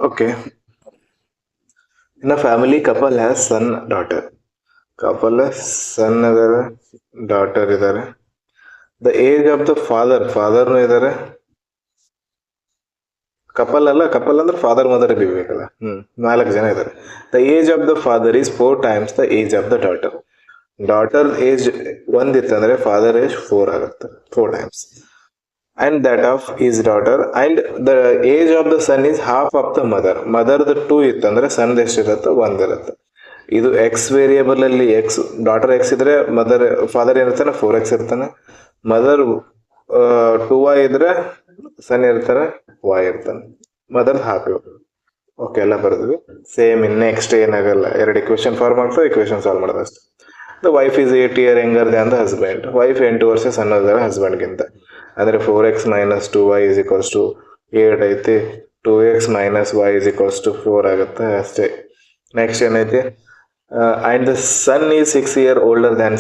Okay. In a family couple has son daughter. Couple son ಇದಾರೆ, ಡಾಟರ್ ಇದ್ದಾರೆ. ದ ಏಜ್ ಆಫ್ ದ ಫಾದರ್ನು ಇದ್ದಾರೆ. Couple ಅಲ್ಲ, ಕಪಲ್ ಅಂದ್ರೆ ಫಾದರ್ ಮದರ್ ಇರ್ಬೇಕಲ್ಲ. 4 ಜನ ಇದ್ದಾರೆ. The age of the father is 4 times the age of the daughter. Daughter age 1 ಇತ್ತಂದ್ರೆ ಫಾದರ್ ಏಜ್ 4 ಆಗುತ್ತೆ, 4 times. And that of is daughter and the age of the son is half of the ಮದರ್ದು 2 ಇತ್ತಂದ್ರೆ son ಎಷ್ಟಿರುತ್ತೆ? 1 ಇರುತ್ತೆ. ಇದು X variable ಅಲ್ಲಿ daughter X ಇದ್ರೆ father ಏನಿರ್ತಾನೆ 4x ಇರ್ತಾನೆ. ಮದರ್ 2y ಇದ್ರೆ ಸನ್ ಇರ್ತಾರೆ y ಇರ್ತಾನೆ. Mother half. ಓಕೆ, ಎಲ್ಲ ಬರ್ದ್ವಿ. ಸೇಮ್ ಇನ್ ನೆಕ್ಸ್ಟ್ ಏನಾಗಲ್ಲ, 2 ಇಕ್ವೇಶನ್ ಫಾರ್ಮ್ ಆಗ್ತದೆ, ಇಕ್ವೇಶನ್ ಸಾಲ್ವ್ ಮಾಡೋದು ಅಷ್ಟೇ. The wife is 8 years younger than the husband. Wife 8 ವರ್ಷ ಸಣ್ಣದಾರೆ ಹಸ್ಬೆಂಡ್ಗಿಂತ. ಅಂದರೆ 4x minus 2y is equals to 8 ಐತಿ. 2x minus y is equals to 4 ಆಗುತ್ತೆ ಅಷ್ಟೇ. ನೆಕ್ಸ್ಟ್ ಏನೈತಿ? And the son is 6 years older than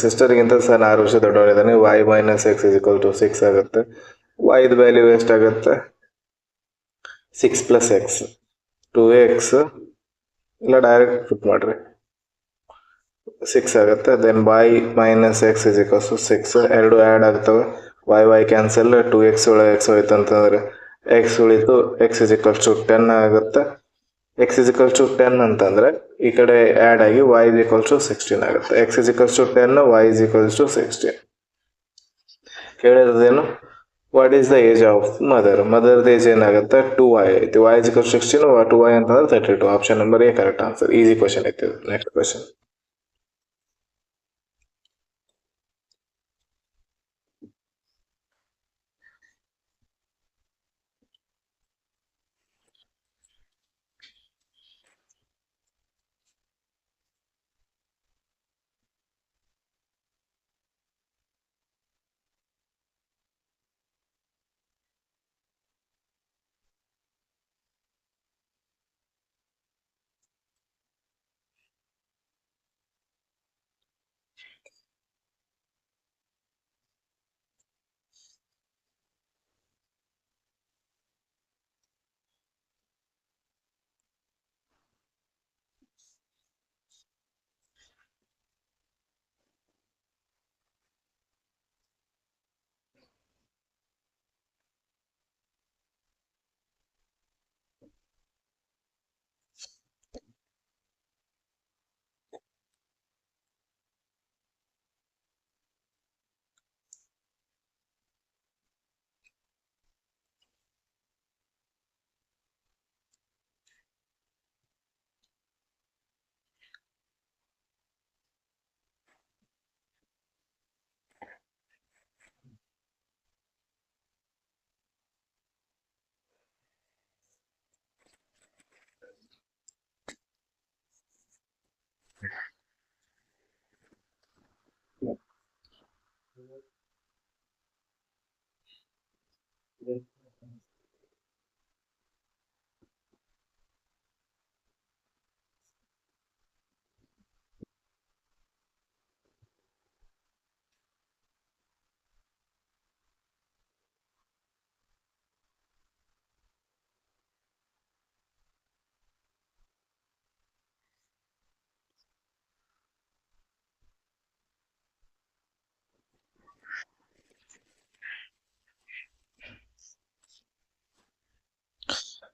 ಸಿಸ್ಟರ್ಗಿಂತ son 6 ವರ್ಷ ದೊಡ್ಡವನಿದ್ದಾನೆ. y minus x is equal to 6 ಆಗುತ್ತೆ. y ದ ವ್ಯಾಲ್ಯೂ ಎಷ್ಟಾಗುತ್ತೆ? 6 ಪ್ಲಸ್ ಎಕ್ಸ್ 2x, ಇಲ್ಲ ಡೈರೆಕ್ಟ್ ಪುಟ್ ಮಾಡ್ರಿ, 6 ಆಗುತ್ತೆ. Then y minus x is equals to 6. ಎರಡು ಆ್ಯಡ್ ಆಗ್ತವೆ. y cancel. 2x ಒಳಗೆ x ಹೋಯ್ತು ಅಂತಂದ್ರೆ x ಉಳಿತು. x ಇಸ್ ಈಕ್ವಲ್ಸ್ ಟು 10 ಆಗುತ್ತೆ. x ಇಸ್ ಈಕ್ವಲ್ಸ್ ಟು 10 ಅಂತಂದ್ರೆ ಈ ಕಡೆ ಆ್ಯಡ್ ಆಗಿ y ಇಸ್ ಈಕ್ವಲ್ಸ್ ಟು 16 ಆಗುತ್ತೆ. x is equals to 10, y is equals to 16. ಕೇಳಿರೋದೇನು? What is the age of ಮದರ್ದ ಏಜ್ ಏನಾಗುತ್ತೆ? 2y ಐತಿ. y ಇಸ್ ಈಕ್ವಲ್ಸ್ 16, 2y ಅಂತಂದ್ರೆ 32. Option number A correct answer. Easy question ಐತಿ. Next question.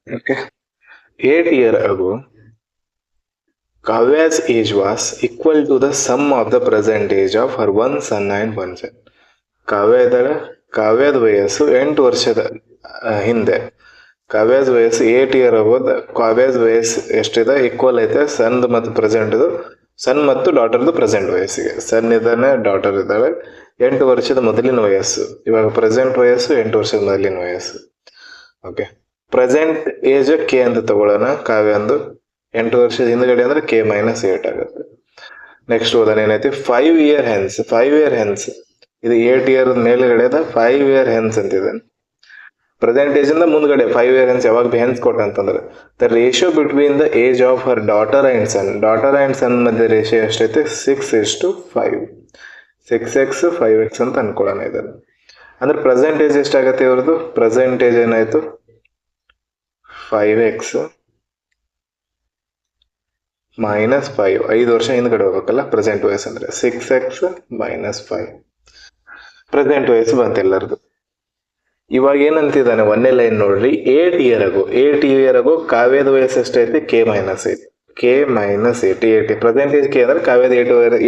Okay. 8 years ago, Kavya's age was equal to the sum of the present age of her one son and one son. ಕಾವ್ಯದ ಕಾವ್ಯದ ವಯಸ್ಸು 8 ವರ್ಷದ ಹಿಂದೆ. ಕಾವ್ಯದ ವಯಸ್ಸು 8 year ಆಗೋದು. ಕಾವ್ಯದ ವಯಸ್ಸು ಎಷ್ಟಿದೆ ಈಕ್ವಲ್ ಐತೆ ಸನ್ದು ಮತ್ತು ಪ್ರೆಸೆಂಟ್ದು, ಸನ್ ಮತ್ತು ಡಾಟರ್ದು ಪ್ರೆಸೆಂಟ್ ವಯಸ್ಸಿಗೆ. ಸನ್ ಇದ್ದಾನೆ, ಡಾಟರ್ ಇದ್ದಾಳೆ. 8 ವರ್ಷದ ಮೊದಲಿನ ವಯಸ್ಸು, ಇವಾಗ ಪ್ರೆಸೆಂಟ್ ವಯಸ್ಸು 8 ವರ್ಷದ ಮೊದಲಿನ ವಯಸ್ಸು. ಓಕೆ, ಪ್ರೆಸೆಂಟ್ ಏಜ್ ಕೆ ಅಂತ ತಗೊಳ್ಳೋಣ. ಕಾವ್ಯ ಅಂದು 8 ವರ್ಷದ ಹಿಂದ್ಗಡೆ ಅಂದ್ರೆ K-8 ಆಗುತ್ತೆ. ನೆಕ್ಸ್ಟ್ ಓದೋಣ ಏನೈತಿ, 5 year ಹೆನ್ಸ್. 5 year ಹೆನ್ಸ್ ಇದು 8 year ಮೇಲ್ಗಡೆದ 5 year ಹೆನ್ಸ್ ಅಂತಿದೆ. ಪ್ರೆಸೆಂಟ್ ಏಜ್ ಇಂದ ಮುಂದ್ಗಡೆ 5 year ಹೆನ್ಸ್ ಯಾವಾಗ ಹೆನ್ಸ್ ಕೊಟ್ಟ ಅಂತಂದ್ರೆ the ratio between the age of her daughter and son. Daughter and son ಮಧ್ಯೆ ರೇಷಿಯೋ ಎಷ್ಟೈತೆ? 6:5. 6x 5x ಅಂತ ಅನ್ಕೊಳ್ಳೋಣ ಇದನ್ನು. ಅಂದ್ರೆ ಪ್ರೆಸೆಂಟ್ ಏಜ್ ಎಷ್ಟಾಗತ್ತೆ ಇವ್ರದ್ದು? ಪ್ರೆಸೆಂಟ್ ಏಜ್ ಏನಾಯ್ತು? 5x -5. 5 ವರ್ಷ ಹಿಂದ್ಗಡೆ ಹೋಗ್ಬೇಕಲ್ಲ. ಪ್ರೆಸೆಂಟ್ ವಯಸ್ಸು ಅಂದ್ರೆ 6x -5. ಪ್ರೆಸೆಂಟ್ ವಯಸ್ಸು ಬಂತ ಎಲ್ಲರದು. ಇವಾಗ ಏನಂತಿದ್ದಾನೆ ಒಂದೇ ಲೈನ್ ನೋಡ್ರಿ. 8 year ago. 8 year ago ಕಾವ್ಯದ ವಯಸ್ಸು ಎಷ್ಟೈತಿ? K-8. K-8. Present age K ಅಂದ್ರೆ ಕಾವ್ಯದ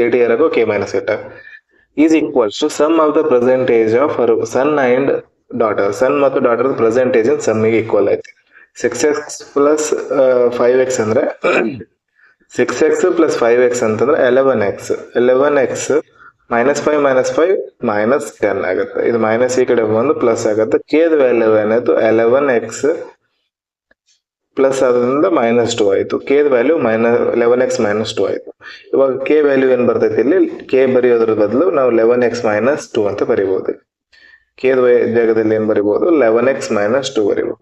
8 year ago K-8 is equals to sum of the present age of her son and daughter. Son ಮತ್ತು ಡಾಟರ್ ಪ್ರೆಸೆಂಟ್ ಏಜ್ ಸಮ್ಮಿಗೆ ಈಕ್ವಲ್ ಐತಿ. 6x + 5x ಅಂದ್ರೆ 6x + 5x ಅಂತಂದ್ರೆ 11x. 11x -5 -5 -10 ಆಗುತ್ತೆ. ಇದು minus ಈ ಕಡೆ ಬಂದು ಪ್ಲಸ್ ಆಗುತ್ತೆ. ಕೇದ ವ್ಯಾಲ್ಯೂ ಏನಾಯ್ತು? 11x ಪ್ಲಸ್ ಅದರಿಂದ -2 ಆಯ್ತು. ಕೇದ ವ್ಯಾಲ್ಯೂ 11x -2 ಆಯ್ತು. ಇವಾಗ ಕೆ ವ್ಯಾಲ್ಯೂ ಏನ್ ಬರ್ತೈತಿ? ಇಲ್ಲಿ ಕೆ ಬರೆಯೋದ್ರ ಬದಲು ನಾವು 11x -2 ಅಂತ ಬರಿಬಹುದು. ಕೇದ ಜಾಗದಲ್ಲಿ ಏನ್ ಬರಿಬಹುದು? 11x -2 ಬರಿಬಹುದು.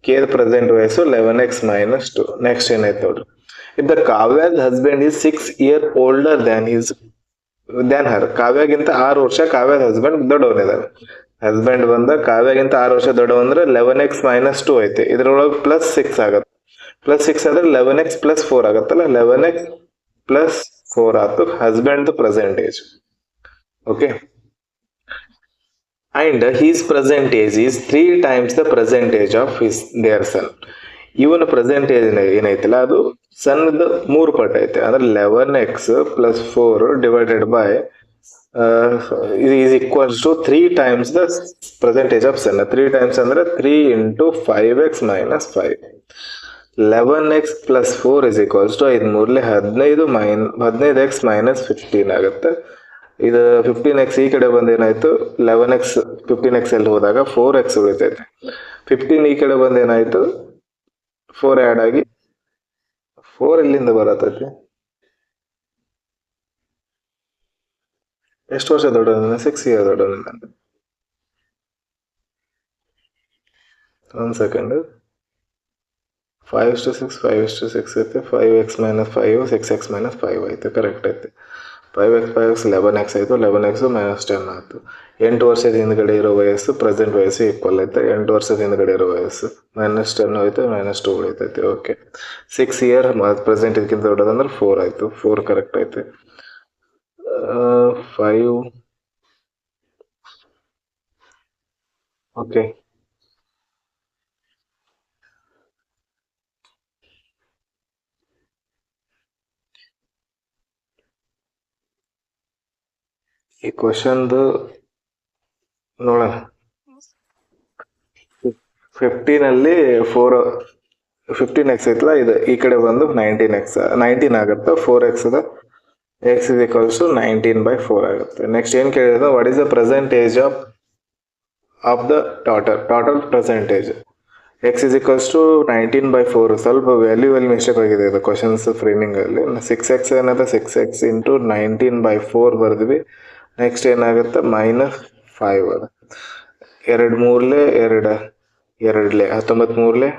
ಕೇದ ಪ್ರೆಸೆಂಟ್ ವಯಸ್ಸು 11x -2. ನೆಕ್ಸ್ಟ್ ಏನಾಯ್ತು ನೋಡ್ರಿ. If the Kavya's husband is 6 year older than her. ಕಾವ್ಯಾಗಿಂತ 6 ವರ್ಷ ಕಾವ್ಯದ ಹಸ್ಬೆಂಡ್ ದೊಡ್ಡವನಿದ್ದಾನೆ. ಹಸ್ಬೆಂಡ್ ಬಂದ ಕಾವ್ಯಾಗಿಂತ 6 ವರ್ಷ ದೊಡ್ಡವ ಅಂದ್ರೆ 11x -2 ಐತೆ. ಇದ್ರೊಳಗೆ +6 ಆಗತ್ತೆ. +6 ಅಂದ್ರೆ 11x + 4 ಆಗತ್ತಲ್ಲ. 11x + 4 ಆಯ್ತು husband present age. Okay, and he's present age is 3 times the present age of their son. ಇವನ ಪ್ರೆಸೆಂಟ್ ಏಜ್ ಏನೈತಿಲ್ಲ ಅದು ಸನ್ದ 3 ಪಟ್ಟು ಐತೆ. ಅಂದ್ರೆ 11x + 4 divided by is equals to 3 times the present age of son. 3 times ಅಂದ್ರೆ 3 × 5x - 5. 11x + 4 is equals to 5 3 15x - 15 ಆಗುತ್ತೆ. ಇದು 15x ಈ ಕಡೆ ಬಂದು ಏನಾಯ್ತು? 11x 15x ಅಲ್ಲಿ ಹೋದಾಗ 4x ಉಳಿತೈತೆ. 15 ಈ ಕಡೆ ಬಂದು ಏನಾಯ್ತು? 4 ಆ್ಯಡ್ ಆಗಿ 4 ಎಲ್ಲಿಂದ ಬರತೈತಿ? ಎಷ್ಟು ವರ್ಷ ದೊಡ್ಡವನಿಲ್ಲ? 6 year ದೊಡ್ಡವನಿಲ್ಲ. 1 second. 5:6 5:6 ಐತೆ. 5x - 5 6x - 5 ಐತೆ. ಕರೆಕ್ಟ್ ಐತೆ. 5x 11x ಆಯಿತು. 11x -10 ಆಯಿತು. 8 ವರ್ಷದ ಹಿಂದ್ಗಡೆ ಇರೋ ವಯಸ್ಸು ಪ್ರೆಸೆಂಟ್ ವಯಸ್ಸು ಈಕ್ವಲ್ ಐತೆ. 8 ವರ್ಷದ ಹಿಂದ್ಗಡೆ ಇರೋ ವಯಸ್ಸು -10 ಹೋಯ್ತು, -2 ಉಳಿತೈತೆ. ಓಕೆ, 6 year ಪ್ರೆಸೆಂಟ್ ಇದಕ್ಕಿಂತ ದೊಡ್ಡದಂದ್ರೆ 4 ಆಯಿತು. 4 ಕರೆಕ್ಟ್ ಐತೆ. 5 ಓಕೆ. ಈ ಕ್ವಶನ್ದು ನೋಡೋಣ. 15 ಅಲ್ಲಿ 4 15x ಐತಲ್ಲ, ಇದು ಈ ಕಡೆ ಬಂದು 19 ಆಗುತ್ತೆ. 4x x is equals to 19/4 ಆಗುತ್ತೆ. ನೆಕ್ಸ್ಟ್ ಏನ್ ಕೇಳಿದ್ರೆ what is the present age of the total present age. x is equals to 19/4. ಸ್ವಲ್ಪ ವ್ಯಾಲ್ಯೂ ಅಲ್ಲಿ ಮಿಸ್ಟೇಕ್ ಆಗಿದೆ ಇದು ಕ್ವಶನ್ಸ್ ಫ್ರೇಮಿಂಗ್ ಅಲ್ಲಿ. 6x ಏನದ 6x × 19/4 ಬರ್ದ್ವಿ. ನೆಕ್ಸ್ಟ್ ಏನಾಗುತ್ತೆ? -5 ಅದ. 2 3 2 2 19 3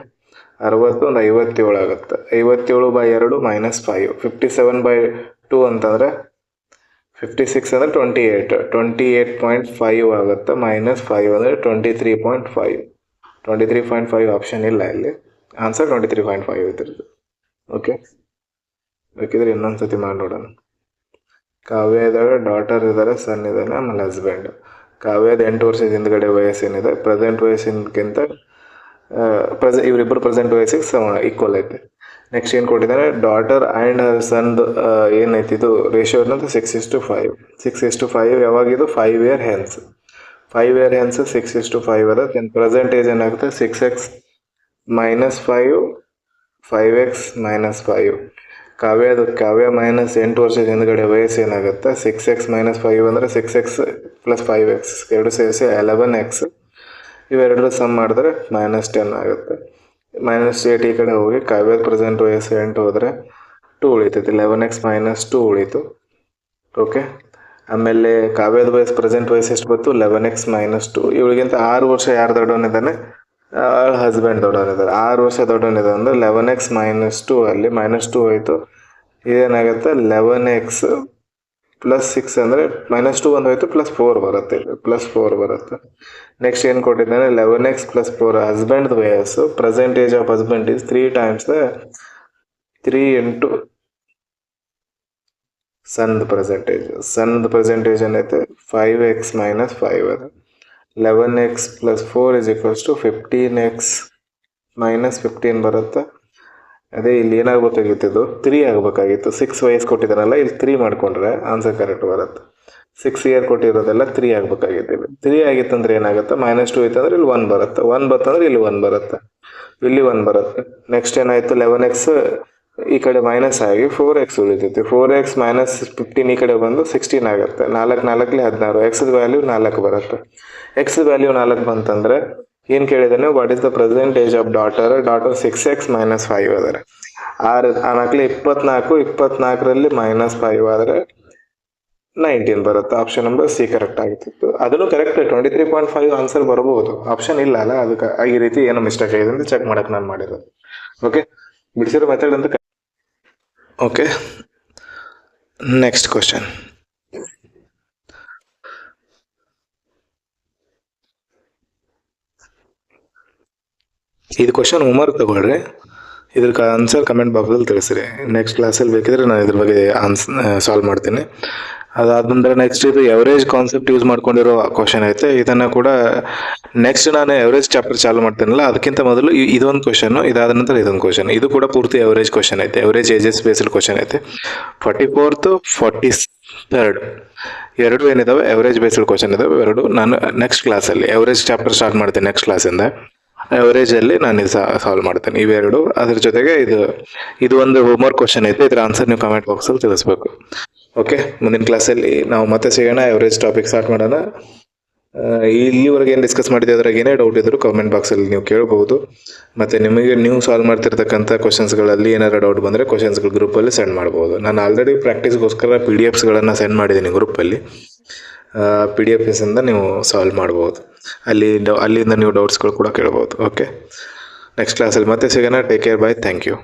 60 ಒಂದು 57 ಆಗುತ್ತೆ. 57/2 -5. 57/2 ಅಂತಂದ್ರೆ 56 ಅಂದ್ರೆ 28.5 ಆಗುತ್ತೆ. -5 ಅಂದ್ರೆ 23.5. 23.5 ಆಪ್ಷನ್ ಇಲ್ಲ ಇಲ್ಲಿ. ಆನ್ಸರ್ 23.5 ಇದ್ರದ್ದು. ಓಕೆ, ಬೇಕಿದ್ರೆ ಇನ್ನೊಂದ್ಸತಿ ಮಾಡಿ ನೋಡೋಣ. ಕಾವ್ಯ ಇದ್ದಾಳೆ, ಡಾಟರ್ ಇದ್ದಾರೆ, ಸನ್ ಇದ್ದಾನೆ, ಆಮೇಲೆ ಹಸ್ಬೆಂಡ್. ಕಾವ್ಯದ 8 ವರ್ಷದ ಹಿಂದ್ಗಡೆ ವಯಸ್ಸೇನಿದೆ ಪ್ರೆಸೆಂಟ್ ವಯಸ್ಸಿನಕ್ಕಿಂತ ಇವರಿಬ್ಬರು ಪ್ರೆಸೆಂಟ್ ವಯಸ್ಸಿಗೆ ಈಕ್ವಲ್ ಐತೆ. ನೆಕ್ಸ್ಟ್ ಏನು ಕೊಟ್ಟಿದ್ದಾರೆ, ಡಾಟರ್ ಆ್ಯಂಡ್ ಸನ್ದು ಏನೈತಿ ಇದು ರೇಷಿಯೋ ಅನ್ನೋದು 6:5. 6:5 ಯಾವಾಗಿದು 5 ಇಯರ್ ಹೆನ್ಸ್. 5 ಇಯರ್ ಹೆನ್ಸ್ 6:5 ಅದ. ದೆನ್ ಪ್ರೆಸೆಂಟೇಜ್ ಏನಾಗುತ್ತೆ 6x - 5 5x - 5. ಕಾವ್ಯ ಮೈನಸ್ 8 ವರ್ಷದ ಹಿಂದ್ಗಡೆ ವಯಸ್ಸು ಏನಾಗುತ್ತೆ 6x - 5 ಅಂದರೆ 6x + 5x ಎರಡು ಸೇರಿಸಿ 11x. ಇವೆರಡರ ಸಮ್ ಮಾಡಿದ್ರೆ -10 ಆಗುತ್ತೆ. -8 ಈ ಕಡೆ ಹೋಗಿ ಕಾವ್ಯದ ಪ್ರೆಸೆಂಟ್ ವಯಸ್ಸು 8 ಹೋದರೆ 2 ಉಳಿತೈತಿ. 11x - 2 ಉಳಿತು. ಓಕೆ, ಆಮೇಲೆ ಕಾವ್ಯದ ವಯಸ್ಸು ಪ್ರೆಸೆಂಟ್ ವಯಸ್ಸು ಎಷ್ಟು ಬಂತು 11x - 2. ಇವಳಿಗಿಂತ 6 ವರ್ಷ ಯಾರು ದೊಡ್ಡವನಿದ್ದಾನೆ, ಹಸ್ಬೆಂಡ್ ದೊಡ್ಡವನಿದ್ದಾರೆ. 6 ವರ್ಷ ದೊಡ್ಡವನಿದೆ ಅಂದರೆ 11x - 2 ಅಲ್ಲಿ -2 ಹೋಯಿತು. ಇದೇನಾಗುತ್ತೆ 11x + 6 ಅಂದರೆ -2 ಒಂದು ಹೋಯಿತು, +4 ಬರುತ್ತೆ. +4 ಬರುತ್ತೆ. ನೆಕ್ಸ್ಟ್ ಏನು ಕೊಟ್ಟಿದ್ದಾನೆ 11x + 4. ಹಸ್ಬೆಂಡ್ ವಯಸ್ಸು present age of husband is 3 × 3 × ಸನ್ದ ಪ್ರೆಸೆಂಟೇಜ್ ಏನೈತೆ 5x - 5 ಅದು. 11x + 4 = 15x - 15 ಬರುತ್ತೆ. ಅದೇ ಇಲ್ಲಿ ಏನಾಗಬೇಕಾಗಿತ್ತು, ಇದು 3 ಆಗಬೇಕಾಗಿತ್ತು. 6 ವಯಸ್ಸು ಕೊಟ್ಟಿದ್ದಾರಲ್ಲ, ಇಲ್ಲಿ 3 ಮಾಡಿಕೊಂಡ್ರೆ ಆನ್ಸರ್ ಕರೆಕ್ಟ್ ಬರುತ್ತೆ. 6 ಇಯರ್ ಕೊಟ್ಟಿರೋದೆಲ್ಲ 3 ಆಗಬೇಕಾಗಿತ್ತು. ಇಲ್ಲಿ 3 ಆಗಿತ್ತಂದ್ರೆ ಏನಾಗುತ್ತೆ -2 ಇತ್ತಂದ್ರೆ ಇಲ್ಲಿ 1 ಬರುತ್ತೆ. 1 ಬರ್ತಂದ್ರೆ ಇಲ್ಲಿ 1 ಬರುತ್ತೆ, ಇಲ್ಲಿ 1 ಬರುತ್ತೆ. ನೆಕ್ಸ್ಟ್ ಏನಾಯಿತು 11x ಈ ಕಡೆ ಮೈನಸ್ ಆಗಿ 4x ಉಳಿತೈತಿ. 4x - 15 ಈ ಕಡೆ ಬಂದು 16 ಆಗುತ್ತೆ. 4 4 16. ಎಕ್ಸ್ದ ವ್ಯಾಲ್ಯೂ 4 ಬರುತ್ತೆ. ಎಕ್ಸ್ ವ್ಯಾಲ್ಯೂ 4 ಬಂತಂದ್ರೆ ಏನು ಕೇಳಿದಾನೆ, what is the present age of daughter 6x - 5 ಆದರೆ 6 24. 24ರಲ್ಲಿ -5 ಆದರೆ 19 ಬರುತ್ತೆ. ಆಪ್ಷನ್ ನಂಬರ್ ಸಿ ಕರೆಕ್ಟ್ ಆಗಿತ್ತು. ಅದನ್ನು ಕರೆಕ್ಟ್ 23.5 ಆನ್ಸರ್ ಬರ್ಬೋದು. ಆಪ್ಷನ್ ಇಲ್ಲ ಅಲ್ಲ, ಅದಕ್ಕೆ ಈ ರೀತಿ ಏನೋ ಮಿಸ್ಟೇಕ್ ಆಗಿದೆ ಅಂತ ಚೆಕ್ ಮಾಡಕ್ಕೆ ನಾನು ಮಾಡಿರೋದು. ಓಕೆ, ಬಿಡಿಸಿರೋ ಮೆಥಡ್ ಅಂತ. Okay, next question. ಇದು ಕ್ವಶನ್ ಹೋಮ್ವರ್ಕ್ ತಗೊಳ್ರಿ. ಇದ್ರ ಆನ್ಸರ್ ಕಮೆಂಟ್ ಬಾಕ್ಸಲ್ಲಿ ತಿಳಿಸ್ರಿ. ನೆಕ್ಸ್ಟ್ ಕ್ಲಾಸಲ್ಲಿ ಬೇಕಿದ್ರೆ ನಾನು ಇದ್ರ ಬಗ್ಗೆ ಸಾಲ್ವ್ ಮಾಡ್ತೀನಿ. ಅದಾದ್ಮೇಲೆ ನೆಕ್ಸ್ಟ್ ಇದು ಎವರೇಜ್ ಕಾನ್ಸೆಪ್ಟ್ ಯೂಸ್ ಮಾಡ್ಕೊಂಡಿರೋ ಕ್ವಶನ್ ಐತೆ. ಇದನ್ನು ಕೂಡ ನೆಕ್ಸ್ಟ್ ನಾನು ಎವರೇಜ್ ಚಾಪ್ಟರ್ ಚಾಲು ಮಾಡ್ತೀನಲ್ಲ, ಅದಕ್ಕಿಂತ ಮೊದಲು ಇದೊಂದು ಕ್ವಶನ್, ಇದಾದ ನಂತರ ಇದೊಂದು ಕ್ವಶನ್. ಇದು ಕೂಡ ಪೂರ್ತಿ ಎವರೇಜ್ ಕ್ವಶನ್ ಐತೆ. ಎವರೇಜ್ ಏಜಸ್ ಬೇಸ್ಡ್ ಕ್ವಶನ್ ಐತೆ. 44th 43rd ಎರಡು ಏನಿದಾವೆ ಎವರೇಜ್ ಬೇಸ್ಡ್ ಕ್ವಶನ್ ಇದಾವೆ. ಎರಡು ನಾನು ನೆಕ್ಸ್ಟ್ ಕ್ಲಾಸಲ್ಲಿ ಎವರೇಜ್ ಚಾಪ್ಟರ್ ಸ್ಟಾರ್ಟ್ ಮಾಡ್ತೀನಿ. ನೆಕ್ಸ್ಟ್ ಕ್ಲಾಸಿಂದ ಎವರೇಜಲ್ಲಿ ನಾನು ಇದು ಸಾಲ್ವ್ ಮಾಡ್ತೇನೆ. ಇವೆರಡು. ಅದ್ರ ಜೊತೆಗೆ ಇದು ಒಂದು ಹೋಮ್ವರ್ಕ್ ಕ್ವಶನ್ ಐತೆ. ಇದ್ರ ಆನ್ಸರ್ ನೀವು ಕಮೆಂಟ್ ಬಾಕ್ಸಲ್ಲಿ ತಿಳಿಸ್ಬೇಕು. ಓಕೆ, ಮುಂದಿನ ಕ್ಲಾಸಲ್ಲಿ ನಾವು ಮತ್ತೆ ಸಿಗೋಣ. ಎವರೇಜ್ ಟಾಪಿಕ್ ಸ್ಟಾರ್ಟ್ ಮಾಡೋಣ. ಇಲ್ಲಿವರೆಗೆ ಏನು ಡಿಸ್ಕಸ್ ಮಾಡಿದೆ ಅದ್ರಾಗ ಏನೇ ಡೌಟ್ ಇದ್ರು ಕಮೆಂಟ್ ಬಾಕ್ಸಲ್ಲಿ ನೀವು ಕೇಳ್ಬೋದು. ಮತ್ತು ನಿಮಗೆ ನೀವು ಸಾಲ್ವ್ ಮಾಡ್ತಿರ್ತಕ್ಕಂಥ ಕ್ವಶನ್ಸ್ಗಳಲ್ಲಿ ಏನಾದ್ರು ಡೌಟ್ ಬಂದರೆ ಕ್ವಶನ್ಸ್ಗಳು ಗ್ರೂಪಲ್ಲಿ ಸೆಂಡ್ ಮಾಡ್ಬೋದು. ನಾನು ಆಲ್ರೆಡಿ ಪ್ರಾಕ್ಟೀಸ್ಗೋಸ್ಕರ PDFsಗಳನ್ನು ಸೆಂಡ್ ಮಾಡಿದ್ದೀನಿ ಗ್ರೂಪಲ್ಲಿ. PDFಸಿಂದ ನೀವು ಸಾಲ್ವ್ ಮಾಡ್ಬೋದು. ಅಲ್ಲಿಂದ ನೀವು ಡೌಟ್ಸ್ಗಳು ಕೂಡ ಕೇಳ್ಬೋದು. ಓಕೆ, ನೆಕ್ಸ್ಟ್ ಕ್ಲಾಸಲ್ಲಿ ಮತ್ತೆ ಸಿಗೋಣ. Take care, bye, thank you.